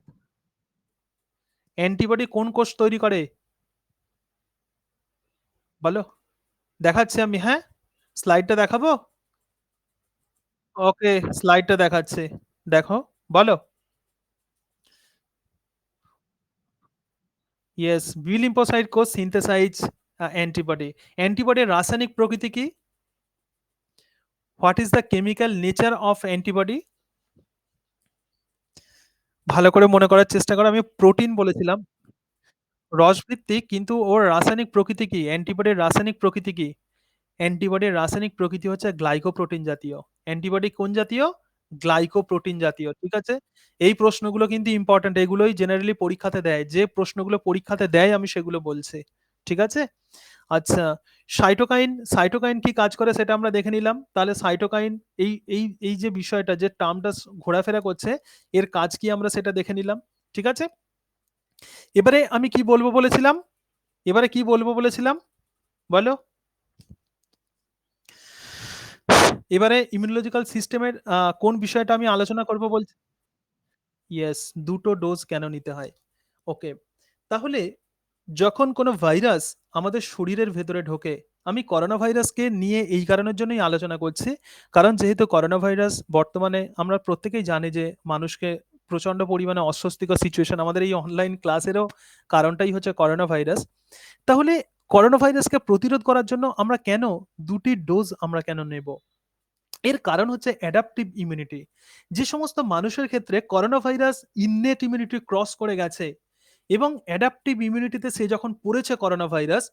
S1: অ্যান্টিবডি কোন কোষ তৈরি করে? বলো। দেখাচ্ছি আমি, হ্যাঁ, স্লাইডটা দেখাবো। ওকে, স্লাইডটা দেখাচ্ছি, দেখো, বলো। ইয়েস, বি লিম্ফোসাইট কোষ সিনথেসাইজ অ্যান্টিবডি। অ্যান্টিবডির রাসায়নিক প্রকৃতি কি? What is the chemical nature of antibody? ভালো করে মনে করার চেষ্টা করো। আমি প্রোটিন বলেছিলাম, রসভিত্তিক, কিন্তু ওর রাসায়নিক প্রকৃতি কি? অ্যান্টিবডির রাসায়নিক প্রকৃতি কি? অ্যান্টিবডির রাসায়নিক প্রকৃতি হচ্ছে গ্লাইকোপ্রোটিন জাতীয়। অ্যান্টিবডি কোন জাতীয়? গ্লাইকোপ্রোটিন জাতীয়। ঠিক আছে? এই প্রশ্নগুলো কিন্তু ইম্পর্টেন্ট। এগুলোই জেনারেলি পরীক্ষাতে দেয়। যে প্রশ্নগুলো পরীক্ষাতে দেয় আমি সেগুলো বলছি। ঠিক আছে? আচ্ছা, সাইটোকাইন কি কাজ করে সেটা আমরা দেখে নিলাম। তাহলে সাইটোকাইন, এই এই এই যে বিষয়টা, যে টার্মটা ঘোরাফেরা করছে, এর কাজ কি আমরা সেটা দেখে নিলাম। ঠিক আছে? এবারে আমি কি বলবো বলেছিলাম? এবারে কি বলবো বলেছিলাম? বলো। এবারে ইমিউনোলজিক্যাল সিস্টেমের কোন বিষয়টা আমি আলোচনা করব বলছি? ইয়েস, দুটো ডোজ কেন নিতে হয়? ওকে। তাহলে যখন কোনো ভাইরাস আমাদের শরীরের ভেতরে ঢোকে, আমি করোনা ভাইরাসকে নিয়ে এই কারণের জন্যই আলোচনা করছি। কারণ যেহেতু করোনা ভাইরাস বর্তমানে আমরা প্রত্যেকেই জানি যে মানুষকে প্রচন্ড পরিমাণে অস্বস্তিকর সিচুয়েশন, আমাদের এই অনলাইন ক্লাসেরও কারণটাই হচ্ছে করোনা ভাইরাস। তাহলে করোনা ভাইরাসকে প্রতিরোধ করার জন্য আমরা কেন ২ টি ডোজ আমরা কেন নেব? এর কারণ হচ্ছে অ্যাডাপটিভ ইমিউনিটি। যে সমস্ত মানুষের ক্ষেত্রে corona virus innate immunity cross করে গেছে এবং অ্যাডাপটিভ ইমিউনিটিতে সে যখন পড়েছে করোনা ভাইরাস,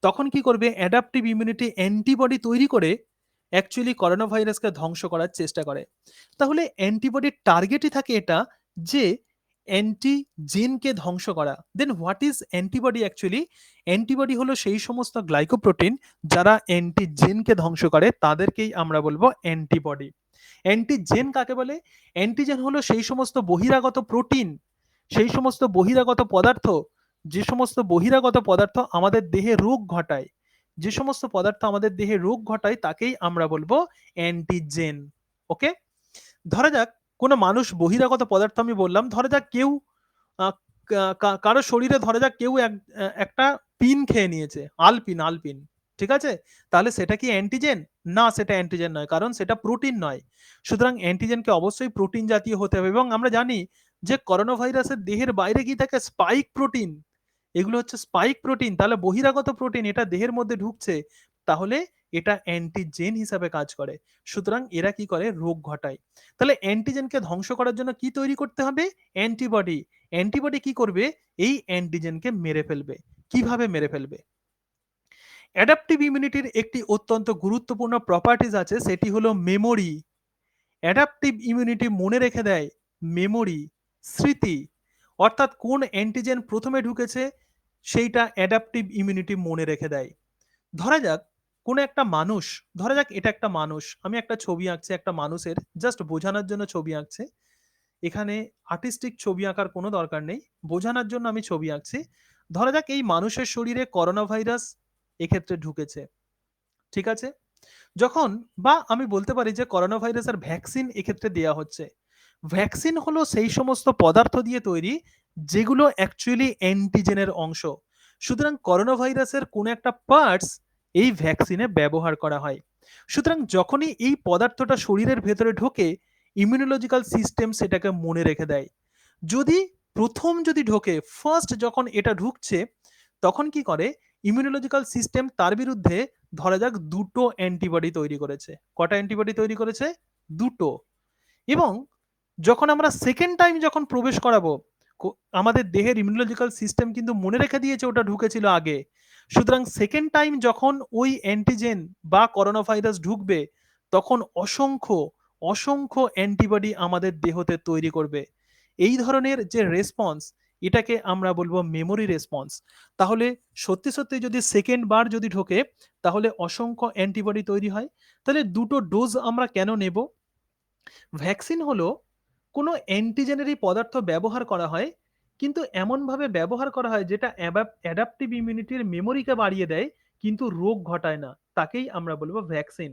S1: তখন কি করবে? অ্যাডাপটিভ ইমিউনিটি অ্যান্টিবডি তৈরি করে অ্যাকচুয়ালি করোনা ভাইরাসকে ধ্বংস করার চেষ্টা করে। তাহলে অ্যান্টিবডির টার্গেটই থাকে এটা যে অ্যান্টিজেনকে ধ্বংস করা। Then what is antibody actually? Antibody হলো সেই সমস্ত গ্লাইকোপ্রোটিন যারা অ্যান্টিজেনকে ধ্বংস করে, তাদেরকেই আমরা বলবো অ্যান্টিবডি। অ্যান্টিজেন কাকে বলে? অ্যান্টিজেন হলো সেই সমস্ত বহিরাগত প্রোটিন, সেই সমস্ত বহিরাগত পদার্থ, যে সমস্ত বহিরাগত পদার্থ আমাদের দেহে রোগ ঘটায়, যে সমস্ত পদার্থ আমাদের দেহে রোগ ঘটায় তাকেই আমরা বলবো অ্যান্টিজেন। ওকে? ধরা যাক কোনো মানুষ বহিরাগত পদার্থ আমি বললাম, ধরা যাক কেউ আ কারো শরীরে ধরা যাক কেউ একটা পিন খেয়ে নিয়েছে। আলপিন। ঠিক আছে? তাহলে সেটা কি অ্যান্টিজেন? না, সেটা অ্যান্টিজেন নয়। কারণ সেটা প্রোটিন নয়। সুতরাং অ্যান্টিজেনকে অবশ্যই প্রোটিন জাতীয় হতে হবে এবং আমরা জানি যে করোনা ভাইরাসের দেহের বাইরে কি থাকে? Spike protein. এগুলো হচ্ছে স্পাইক প্রোটিন। তাহলে বহিরাগত প্রোটিন এটা দেহের মধ্যে ঢুকছে। তাহলে এটা অ্যান্টিজেন হিসাবে কাজ করে। সুতরাং এরা কি করে? রোগ ঘটায়। তাহলে অ্যান্টিজেনকে ধ্বংস করার জন্য কি তৈরি করতে হবে? অ্যান্টিবডি। অ্যান্টিবডি কি করবে? এই অ্যান্টিজেনকে মেরে ফেলবে। কিভাবে মেরে ফেলবে? অ্যাডাপটিভ ইমিউনিটির একটি অত্যন্ত গুরুত্বপূর্ণ প্রপার্টিজ আছে, সেটি হলো মেমোরি। অ্যাডাপটিভ ইমিউনিটি মনে রেখে দেয় মেমোরি, স্মৃতি। অর্থাৎ কোন অ্যান্টিজেন প্রথমে ঢুকেছে সেইটা অ্যাডাপটিভ ইমিউনিটি মনে রেখে দেয়। ধরা যাক কোনো একটা মানুষ, ধরা যাক এটা একটা মানুষ, আমি একটা ছবি আঁকছি একটা মানুষের, জাস্ট বোঝানোর জন্য ছবি আঁকছি। এখানে আর্টিস্টিক ছবি আঁকার কোনো দরকার নেই, বোঝানোর জন্য আমি ছবি আঁকছি। ধরা যাক এই মানুষের শরীরে করোনা ভাইরাস এক্ষেত্রে ঢুকেছে। ঠিক আছে? যখন বা আমি বলতে পারি যে করোনা ভাইরাসের ভ্যাকসিন এক্ষেত্রে দেয়া হচ্ছে। ভ্যাকসিন হলো সেই সমস্ত পদার্থ দিয়ে তৈরি যেগুলো অ্যাকচুয়ালি অ্যান্টিজেনের অংশ। সুতরাং করোনা ভাইরাসের কোনো একটা পার্টস এই ভ্যাকসিনে ব্যবহার করা হয়। সুতরাং যখনই এই পদার্থটা শরীরের ভেতরে ঢোকে, ইমিউনোলজিক্যাল সিস্টেম সেটাকে মনে রেখে দেয়। যদি যদি ঢোকে, ফার্স্ট যখন এটা ঢুকছে, তখন কি করে? ইমিউনোলজিক্যাল সিস্টেম তার বিরুদ্ধে ধরা যাক ২ টো অ্যান্টিবডি তৈরি করেছে। কটা অ্যান্টিবডি তৈরি করেছে? ২ টো। এবং যখন আমরা সেকেন্ড টাইম যখন প্রবেশ করাবো, কো আমাদের দেহের ইমিউনোলজিক্যাল সিস্টেম কিন্তু মনে রেখে দিয়েছে ওটা ঢুকেছিল আগে। সুতরাং সেকেন্ড টাইম যখন ওই অ্যান্টিজেন বা করোনা ভাইরাস ঢুকবে, তখন অসংখ্য অ্যান্টিবডি আমাদের দেহতে তৈরি করবে। এই ধরনের যে রেসপন্স, এটাকে আমরা বলবো মেমোরি রেসপন্স। তাহলে সত্যি যদি সেকেন্ড বার যদি ঢোকে, তাহলে অসংখ্য অ্যান্টিবডি তৈরি হয়। তাহলে ২ টো ডোজ আমরা কেন নেব? ভ্যাকসিন হলো কোনো অ্যান্টিজেনেরই পদার্থ ব্যবহার করা হয়, কিন্তু এমনভাবে ব্যবহার করা হয় যেটা অ্যাডাপটিভ ইমিউনিটির মেমোরিকে বাড়িয়ে দেয়, কিন্তু রোগ ঘটায় না। তাকেই আমরা বলবো ভ্যাকসিন।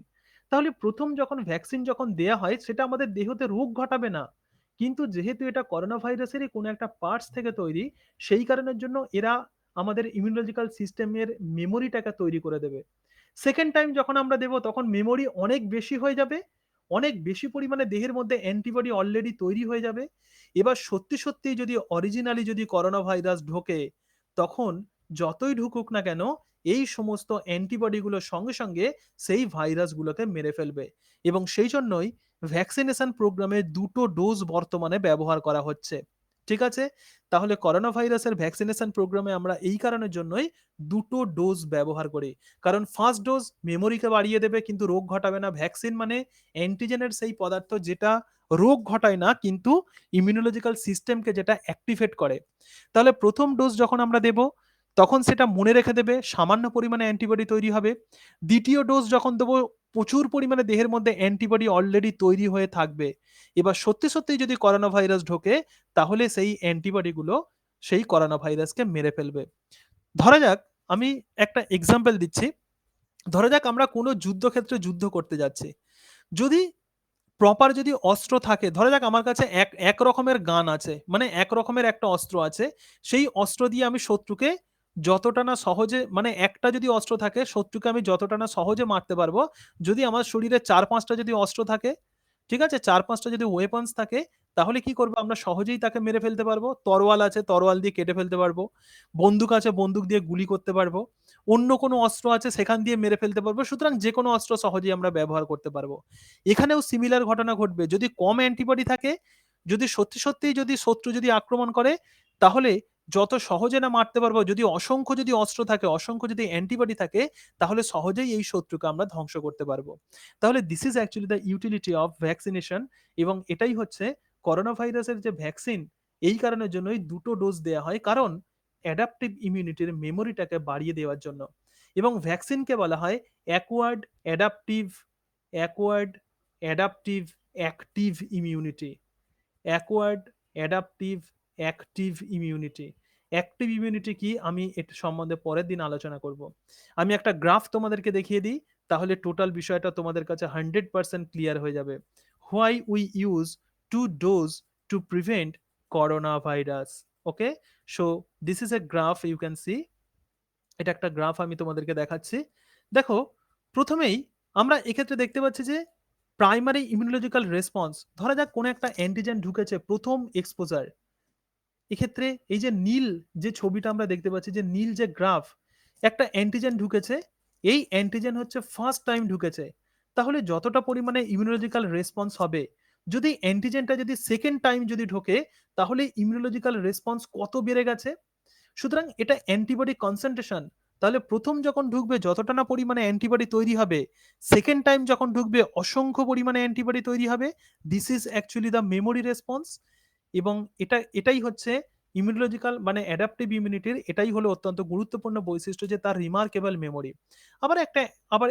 S1: তাহলে প্রথম যখন ভ্যাকসিন যখন দেয়া হয় সেটা আমাদের দেহতে রোগ ঘটাবে না। কিন্তু যেহেতু এটা করোনা ভাইরাসেরই কোনো একটা পার্টস থেকে তৈরি, সেই কারণের জন্য এরা আমাদের ইমিউনোলজিক্যাল সিস্টেমের মেমোরিটাকে তৈরি করে দেবে। সেকেন্ড টাইম যখন আমরা দেব তখন মেমোরি অনেক বেশি হয়ে যাবে, অনেক বেশি পরিমাণে দেহের মধ্যে অ্যান্টিবডি অলরেডি তৈরি হয়ে যাবে। এবার সত্যিই যদি অরিজিনালি যদি করোনা ভাইরাস ঢোকে, তখন যতই ঢুকুক না কেন এই সমস্ত অ্যান্টিবডিগুলো সঙ্গে সেই ভাইরাসগুলোকে মেরে ফেলবে। এবং সেই জন্যই ভ্যাকসিনেশন প্রোগ্রামে ২ টো ডোজ বর্তমানে ব্যবহার করা হচ্ছে। ঠিক আছে? তাহলে করোনা ভাইরাসের ভ্যাকসিনেশন প্রোগ্রামে আমরা এই কারণের জন্যই ২ টো ডোজ ব্যবহার করি। কারণ ফার্স্ট ডোজ মেমোরিকে বাড়িয়ে দেবে কিন্তু রোগ ঘটাবে না। ভ্যাকসিন মানে অ্যান্টিজেনের সেই পদার্থ যেটা রোগ ঘটায় না কিন্তু ইমিউনোলজিক্যাল সিস্টেমকে যেটা অ্যাক্টিভেট করে। তাহলে প্রথম ডোজ যখন আমরা দেব, তখন সেটা মনে রেখে দেবে, সামান্য পরিমাণে অ্যান্টিবডি তৈরি হবে। দ্বিতীয় ডোজ যখন দেবো, প্রচুর পরিমাণে দেহের মধ্যে অ্যান্টিবডি অলরেডি তৈরি হয়ে থাকবে। এবার সত্যিই যদি করোনা ভাইরাস ঢোকে, তাহলে সেই অ্যান্টিবডিগুলো সেই করোনা ভাইরাসকে মেরে ফেলবে। ধরা যাক আমি একটা এক্সাম্পল দিচ্ছি। ধরা যাক আমরা কোনো যুদ্ধক্ষেত্রে যুদ্ধ করতে যাচ্ছি। যদি প্রপার যদি অস্ত্র থাকে, ধরা যাক আমার কাছে এক রকমের গান আছে, মানে এক রকমের একটা অস্ত্র আছে, সেই অস্ত্র দিয়ে আমি শত্রুকে যতটা না সহজে, মানে একটা যদি অস্ত্র থাকে শত্রুকে আমি যতটা না সহজে মারতে পারবো, যদি আমার শরীরে ৪-৫ টা যদি অস্ত্র থাকে, ঠিক আছে? ৪-৫ টা যদি ওয়েপন্স থাকে তাহলে কি করব আমরা সহজেই তাকে মেরে ফেলতে পারবো। তরোয়াল আছে, তরোয়াল দিয়ে কেটে ফেলতে পারবো। বন্দুক আছে, বন্দুক দিয়ে গুলি করতে পারবো। অন্য কোনো অস্ত্র আছে সেখান দিয়ে মেরে ফেলতে পারবো। সুতরাং যেকোনো অস্ত্র সহজেই আমরা ব্যবহার করতে পারবো। এখানেও সিমিলার ঘটনা ঘটবে। যদি কম অ্যান্টিবডি থাকে, যদি সত্যিই যদি শত্রু যদি আক্রমণ করে তাহলে যত সহজে না মারতে পারবো, যদি অসংখ্য যদি অস্ত্র থাকে, অসংখ্য যদি অ্যান্টিবডি থাকে তাহলে সহজেই এই শত্রুকে আমরা ধ্বংস করতে পারবো। তাহলে this is actually the utility of vaccination এবং এটাই হচ্ছে করোনা ভাইরাসের যে ভ্যাকসিন এই কারণের জন্যই ২ টো ডোজ দেয়া হয়। কারণ অ্যাডাপটিভ ইমিউনিটির মেমোরিটাকে বাড়িয়ে দেওয়ার জন্য। এবং ভ্যাকসিনকে বলা হয় acquired adaptive acquired adaptive active immunity. Acquired adaptive active immunity. Active immunity কি আমি এটা সম্বন্ধে পরের দিন আলোচনা করব। আমি একটা গ্রাফ তোমাদেরকে দেখিয়ে দিই তাহলে টোটাল বিষয়টা তোমাদের কাছে 100% ক্লিয়ার হয়ে যাবে। Why we use 2 dose to prevent corona virus. Okay, so this is a graph you can see. এটা একটা গ্রাফ আমি তোমাদেরকে দেখাচ্ছি। দেখো, প্রথমেই আমরা এক্ষেত্রে দেখতে পাচ্ছি যে প্রাইমারি ইমিউনোলজিক্যাল রেসপন্স, ধরা যাক কোনো একটা অ্যান্টিজেন ঢুকেছে প্রথম এক্সপোজার। এক্ষেত্রে এই যে নীল যে ছবিটা আমরা দেখতে পাচ্ছি, যে নীল যে গ্রাফ, একটা অ্যান্টিজেন ঢুকেছে, এই অ্যান্টিজেন হচ্ছে ফার্স্ট টাইম ঢুকেছে। তাহলে যতটা পরিমাণে ইমিউনোলজিক্যাল রেসপন্স হবে, যদি অ্যান্টিজেনটা যদি সেকেন্ড টাইম যদি ঢোকে তাহলে ইমিউনোলজিক্যাল রেসপন্স কত বেড়ে গেছে। সুতরাং এটা অ্যান্টিবডি কনসেন্ট্রেশন। তাহলে প্রথম যখন ঢুকবে যতটা না পরিমাণে অ্যান্টিবডি তৈরি হবে, সেকেন্ড টাইম যখন ঢুকবে অসংখ্য পরিমাণে অ্যান্টিবডি তৈরি হবে। This is actually the memory response. এবং এটাই হচ্ছে ইমিউনোলজিক্যাল মানে অ্যাডাপটিভ ইমিউনিটির এটাই হলো অত্যন্ত গুরুত্বপূর্ণ বৈশিষ্ট্য, যে তার রিমার্কেবল মেমোরি। আবার একটা আবার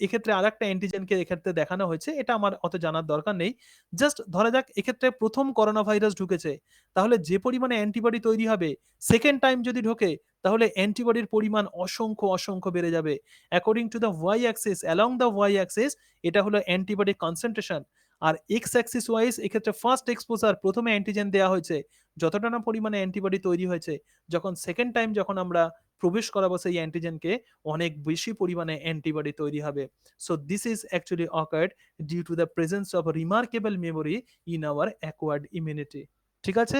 S1: এক্ষেত্রে আরেকটা অ্যান্টিজেনকে এক্ষেত্রে দেখানো হয়েছে, এটা আমার অত জানার দরকার নেই। জাস্ট ধরা যাক এক্ষেত্রে প্রথম করোনা ভাইরাস ঢুকেছে, তাহলে যে পরিমাণে অ্যান্টিবডি তৈরি হবে সেকেন্ড টাইম যদি ঢোকে তাহলে অ্যান্টিবডির পরিমাণ অসংখ্য বেড়ে যাবে। According to the Y axis, along the Y axis, এটা হলো অ্যান্টিবডি কনসেন্ট্রেশন। আর এক্স অ্যাক্সিস ওয়াইজ এক্ষেত্রে ফার্স্ট এক্সপোজার প্রথমে অ্যান্টিজেন দেওয়া হয়েছে, যতটা না পরিমাণে অ্যান্টিবডি তৈরি হয়েছে, যখন সেকেন্ড টাইম যখন আমরা প্রবেশ করাবো সেই অ্যান্টিজেনকে, অনেক বেশি পরিমাণে অ্যান্টিবডি তৈরি হবে। So this is actually occurred due to the presence of remarkable memory in our acquired immunity. ঠিক আছে,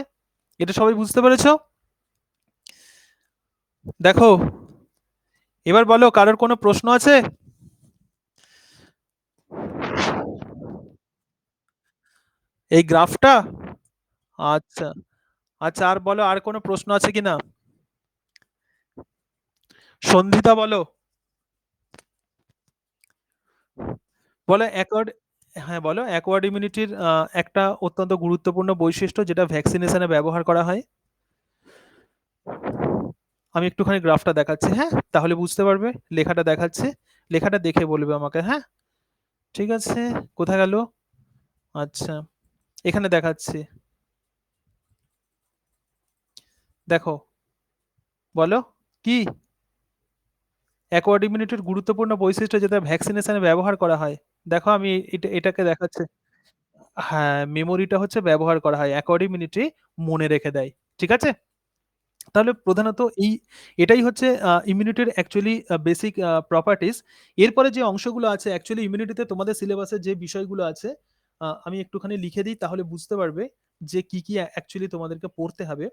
S1: এটা সবাই বুঝতে পেরেছো? দেখো, এবার বলো কারোর কোনো প্রশ্ন আছে? এই গ্রাফটা? আচ্ছা, আচ্ছা, আর বলো আর কোনো প্রশ্ন আছে কিনা? সন্ধিতা বলো, বলো অ্যাকর্ড, হ্যাঁ বলো অ্যাকোয়ার্ড ইমিউনিটির একটা অত্যন্ত গুরুত্বপূর্ণ বৈশিষ্ট্য যেটা ভ্যাকসিনেশনে ব্যবহার করা হয়। আমি একটুখানি গ্রাফটা দেখাচ্ছি, হ্যাঁ তাহলে বুঝতে পারবে। লেখাটা দেখাচ্ছে, লেখাটা দেখে বলবে আমাকে, হ্যাঁ ঠিক আছে। কোথায় গেল? আচ্ছা, এখানে দেখাচ্ছি, দেখো, বলো কি অ্যাকোয়ার্ড ইমিউনিটির গুরুত্বপূর্ণ বৈশিষ্ট্য যেটা ভ্যাকসিনেশনে ব্যবহার করা হয়। দেখো আমি এটাকে দেখাচ্ছি। হ্যাঁ, মেমোরিটা হচ্ছে ব্যবহার করা হয়, অ্যাকোয়ার্ড ইমিউনিটি মনে রেখে দেয়। ঠিক আছে, তাহলে প্রধানত এটাই হচ্ছে ইমিউনিটির অ্যাকচুয়ালি বেসিক প্রপার্টিজ। এরপরে যে অংশগুলো আছে অ্যাকচুয়ালি ইমিউনিটিতে তোমাদের সিলেবাসে যে বিষয়গুলো আছে, আমি একটুখানি লিখে দিই তাহলে বুঝতে পারবে যে কি কি অ্যাকচুয়ালি তোমাদেরকে পড়তে হবে।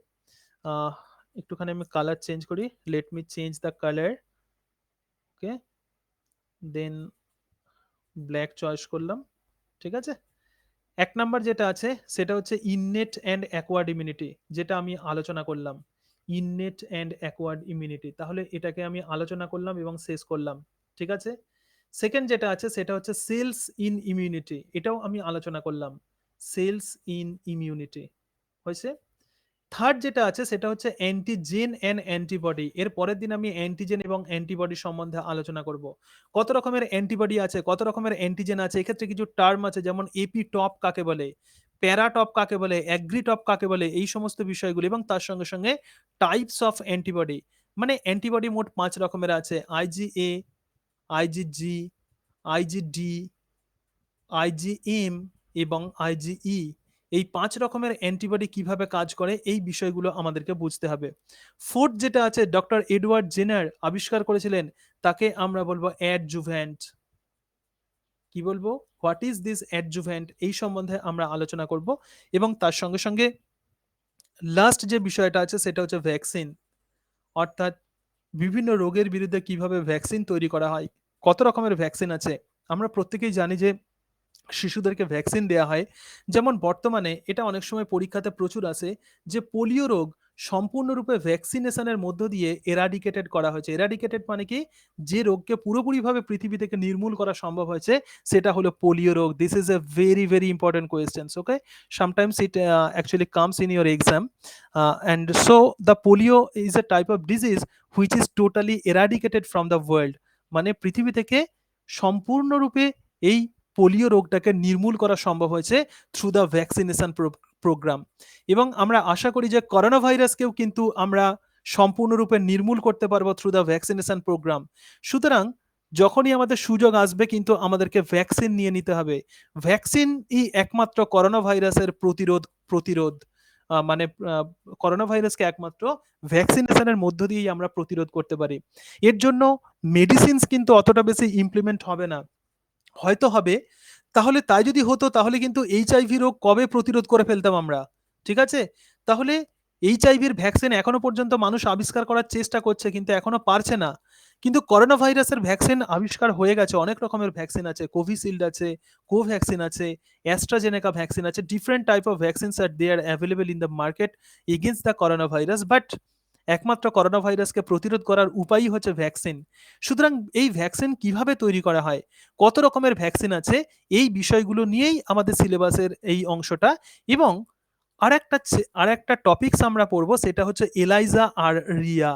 S1: আহ, একটুখানি আমি কালার চেঞ্জ করি, let me change the colour. Okay, then black choice করলাম। ঠিক আছে, ১ নাম্বার যেটা আছে সেটা হচ্ছে ইননেট অ্যান্ড অ্যাকোয়ার্ড ইমিউনিটি, যেটা আমি আলোচনা করলাম। ইননেট অ্যান্ড অ্যাকোয়ার্ড ইমিউনিটি, তাহলে এটাকে আমি আলোচনা করলাম এবং শেষ করলাম। ঠিক আছে, সেকেন্ড যেটা আছে সেটা হচ্ছে সেলস ইন ইমিউনিটি, এটাও আমি আলোচনা করলাম। সেলস ইন ইমিউনিটি হয়েছে। থার্ড যেটা আছে সেটা হচ্ছে অ্যান্টিজেন অ্যান্ড অ্যান্টিবডি, এর পরের দিন আমি অ্যান্টিজেন এবং অ্যান্টিবডি সম্বন্ধে আলোচনা করব। কত রকমের অ্যান্টিবডি আছে, কত রকমের অ্যান্টিজেন আছে, এক্ষেত্রে কিছু টার্ম আছে যেমন এপি টপ কাকে বলে, প্যারাটপ কাকে বলে, অ্যাগ্রিটপ কাকে বলে, এই সমস্ত বিষয়গুলো, এবং তার সঙ্গে সঙ্গে টাইপস অফ অ্যান্টিবডি। মানে অ্যান্টিবডি মোট 5 রকমের আছে, আইজিএ, আইজিজি, আইজিডি, আইজিএম এবং আইজিই। এই 5 রকমের অ্যান্টিবডি কিভাবে কাজ করে এই বিষয়গুলো আমাদেরকে বুঝতে হবে। ফোর্থ যেটা আছে ডক্টর এডওয়ার্ড জেনার আবিষ্কার করেছিলেন, তাকে আমরা বলবো অ্যাডজুভ্যান্ট। কি বলবো, হোয়াট ইজ দিস অ্যাডজুভেন্ট, এই সম্বন্ধে আমরা আলোচনা করব। এবং তার সঙ্গে সঙ্গে লাস্ট যে বিষয়টা আছে সেটা হচ্ছে ভ্যাকসিন, অর্থাৎ বিভিন্ন রোগের বিরুদ্ধে কিভাবে ভ্যাকসিন তৈরি করা হয়, কত রকমের ভ্যাকসিন আছে। আমরা প্রত্যেকেই জানি যে শিশুদেরকে ভ্যাকসিন দেওয়া হয়। যেমন বর্তমানে এটা অনেক সময় পরীক্ষাতে প্রচুর আসে যে পোলিও রোগ সম্পূর্ণরূপে ভ্যাকসিনেশনের মধ্য দিয়ে এরাডিকেটেড করা হয়েছে। এরাডিকেটেড মানে কি, যে রোগকে পুরোপুরিভাবে পৃথিবী থেকে নির্মূল করা সম্ভব হয়েছে সেটা হলো পোলিও রোগ। This is a very very important question. Okay, sometimes it actually comes in your exam, and so the polio is a type of disease which is totally eradicated from the world. মানে পৃথিবী থেকে সম্পূর্ণরূপে এই পোলিও রোগটাকে নির্মূল করা সম্ভব হয়েছে থ্রু দ্য ভ্যাকসিনেশন প্রোগ্রাম। এবং আমরা আশা করি যে করোনা ভাইরাসকেও কিন্তু আমরা সম্পূর্ণরূপে নির্মূল করতে পারবো থ্রু দ্য ভ্যাকসিনেশন প্রোগ্রাম। সুতরাং যখনই আমাদের সুযোগ আসবে কিন্তু আমাদেরকে ভ্যাকসিন নিয়ে নিতে হবে। ভ্যাকসিনই একমাত্র করোনা ভাইরাসের প্রতিরোধ মানে করোনা ভাইরাসকে একমাত্র ভ্যাকসিনেশনের মধ্য দিয়েই আমরা প্রতিরোধ করতে পারি। এর জন্য মেডিসিনস কিন্তু অতটা বেশি ইমপ্লিমেন্ট হবে না, হয়তো হবে। তাহলে তাই যদি হতো তাহলে কিন্তু এইচআইভি রোগ কবে প্রতিরোধ করে ফেলতাম আমরা। ঠিক আছে? তাহলে এইচআইভির ভ্যাকসিন এখনো পর্যন্ত মানুষ আবিষ্কার করার চেষ্টা করছে কিন্তু এখনো পারছে না। কিন্তু করোনা ভাইরাসের ভ্যাকসিন আবিষ্কার হয়ে গেছে, অনেক রকমের ভ্যাকসিন আছে, কোভিশিল্ড আছে, কোভ্যাক্সিন আছে, অ্যাস্ট্রাজেনেকা ভ্যাকসিন আছে, ডিফারেন্ট টাইপ অফ ভ্যাকসিনস আর they are available in the market against the corona virus. But একমাত্র করোনা ভাইরাসকে প্রতিরোধ করার উপায়ই হচ্ছে ভ্যাকসিন। সুতরাং এই ভ্যাকসিন কিভাবে তৈরি করা হয়, কত রকমের ভ্যাকসিন আছে, এই বিষয়গুলো নিয়েই আমাদের সিলেবাসের এই অংশটা। এবং আরেকটা টপিকস আমরা পড়বো সেটা হচ্ছে এলাইজা আর রিয়া,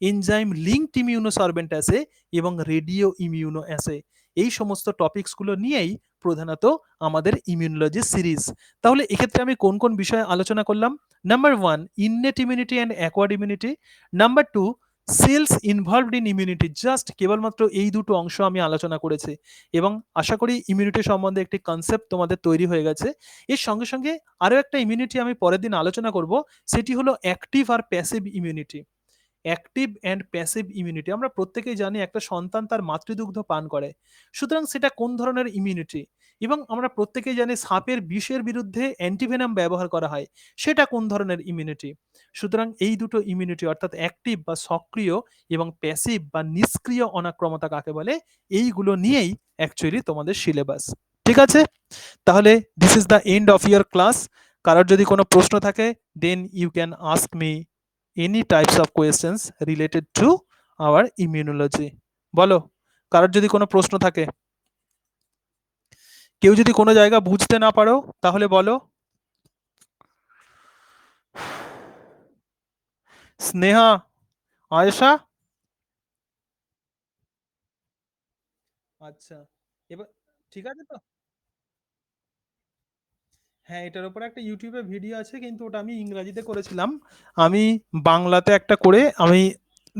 S1: এনজাইম লিঙ্কড ইমিউনোসরবেন্টাসে এবং রেডিও ইমিউনো অ্যাসে। এই সমস্ত টপিকসগুলো নিয়েই প্রধানত আমাদের ইমিউনোলজি সিরিজ। তাহলে এক্ষেত্রে আমি কোন কোন বিষয়ে আলোচনা করলাম? Number 1, innate immunity and acquired immunity. Number 2, cells involved in immunity. Just কেবলমাত্র এই দুটো অংশ আমি আলোচনা করেছি এবং আশা করি ইমিউনিটি সম্বন্ধে একটি কনসেপ্ট তোমাদের তৈরি হয়ে গেছে। এর সঙ্গে সঙ্গে আরও একটা ইমিউনিটি আমি পরের দিন আলোচনা করব, সেটি হলো অ্যাক্টিভ আর passive immunity. Active and passive immunity, আমরা প্রত্যেকেই জানি একটা সন্তান তার মাতৃদুগ্ধ পান করে, সুতরাং সেটা কোন ধরনের ইমিউনিটি। এবং আমরা প্রত্যেকেই জানি সাপের বিষের বিরুদ্ধে অ্যান্টিভেনাম ব্যবহার করা হয়, সেটা কোন ধরনের ইমিউনিটি। সুতরাং এই দুটো ইমিউনিটি অর্থাৎ অ্যাক্টিভ বা সক্রিয় এবং প্যাসিভ বা নিষ্ক্রিয় অনাক্রমতা কাকে বলে, এইগুলো নিয়েই অ্যাকচুয়ালি তোমাদের সিলেবাস। ঠিক আছে, তাহলে this is the end of year class. কারোর যদি কোনো প্রশ্ন থাকে then you can ask me any types of questions related to our immunology। বলো, কারোর যদি কোনো প্রশ্ন থাকে, কেউ যদি কোনো জায়গা বুঝতে না পারো তাহলে বলো। স্নেহা, আয়েশা, আচ্ছা, এবার ঠিক আছে তো। হ্যাঁ, এটার উপরে একটা ইউটিউবে ভিডিও আছে কিন্তু ওটা আমি ইংরাজিতে করেছিলাম, আমি বাংলাতে একটা করে আমি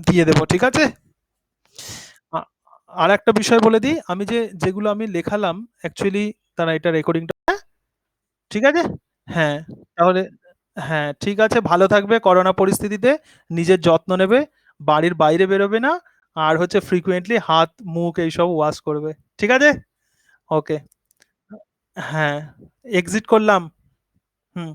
S1: দিয়ে দেবো। ঠিক আছে। আ- আর একটা বিষয় বলে দিই, আমি যেগুলো আমি লেখালাম অ্যাকচুয়ালি তারা এটা রেকর্ডিংটা, ঠিক আছে? হ্যাঁ, তাহলে হ্যাঁ, ঠিক আছে। ভালো থাকবে করোনা পরিস্থিতিতে, নিজের যত্ন নেবে, বাড়ির বাইরে বেরোবে না, আর হচ্ছে ফ্রিকোয়েন্টলি হাত, মুখ এইসব ওয়াশ করবে। ঠিক আছে? ওকে। হ্যাঁ, এক্সিট করলাম। হুম।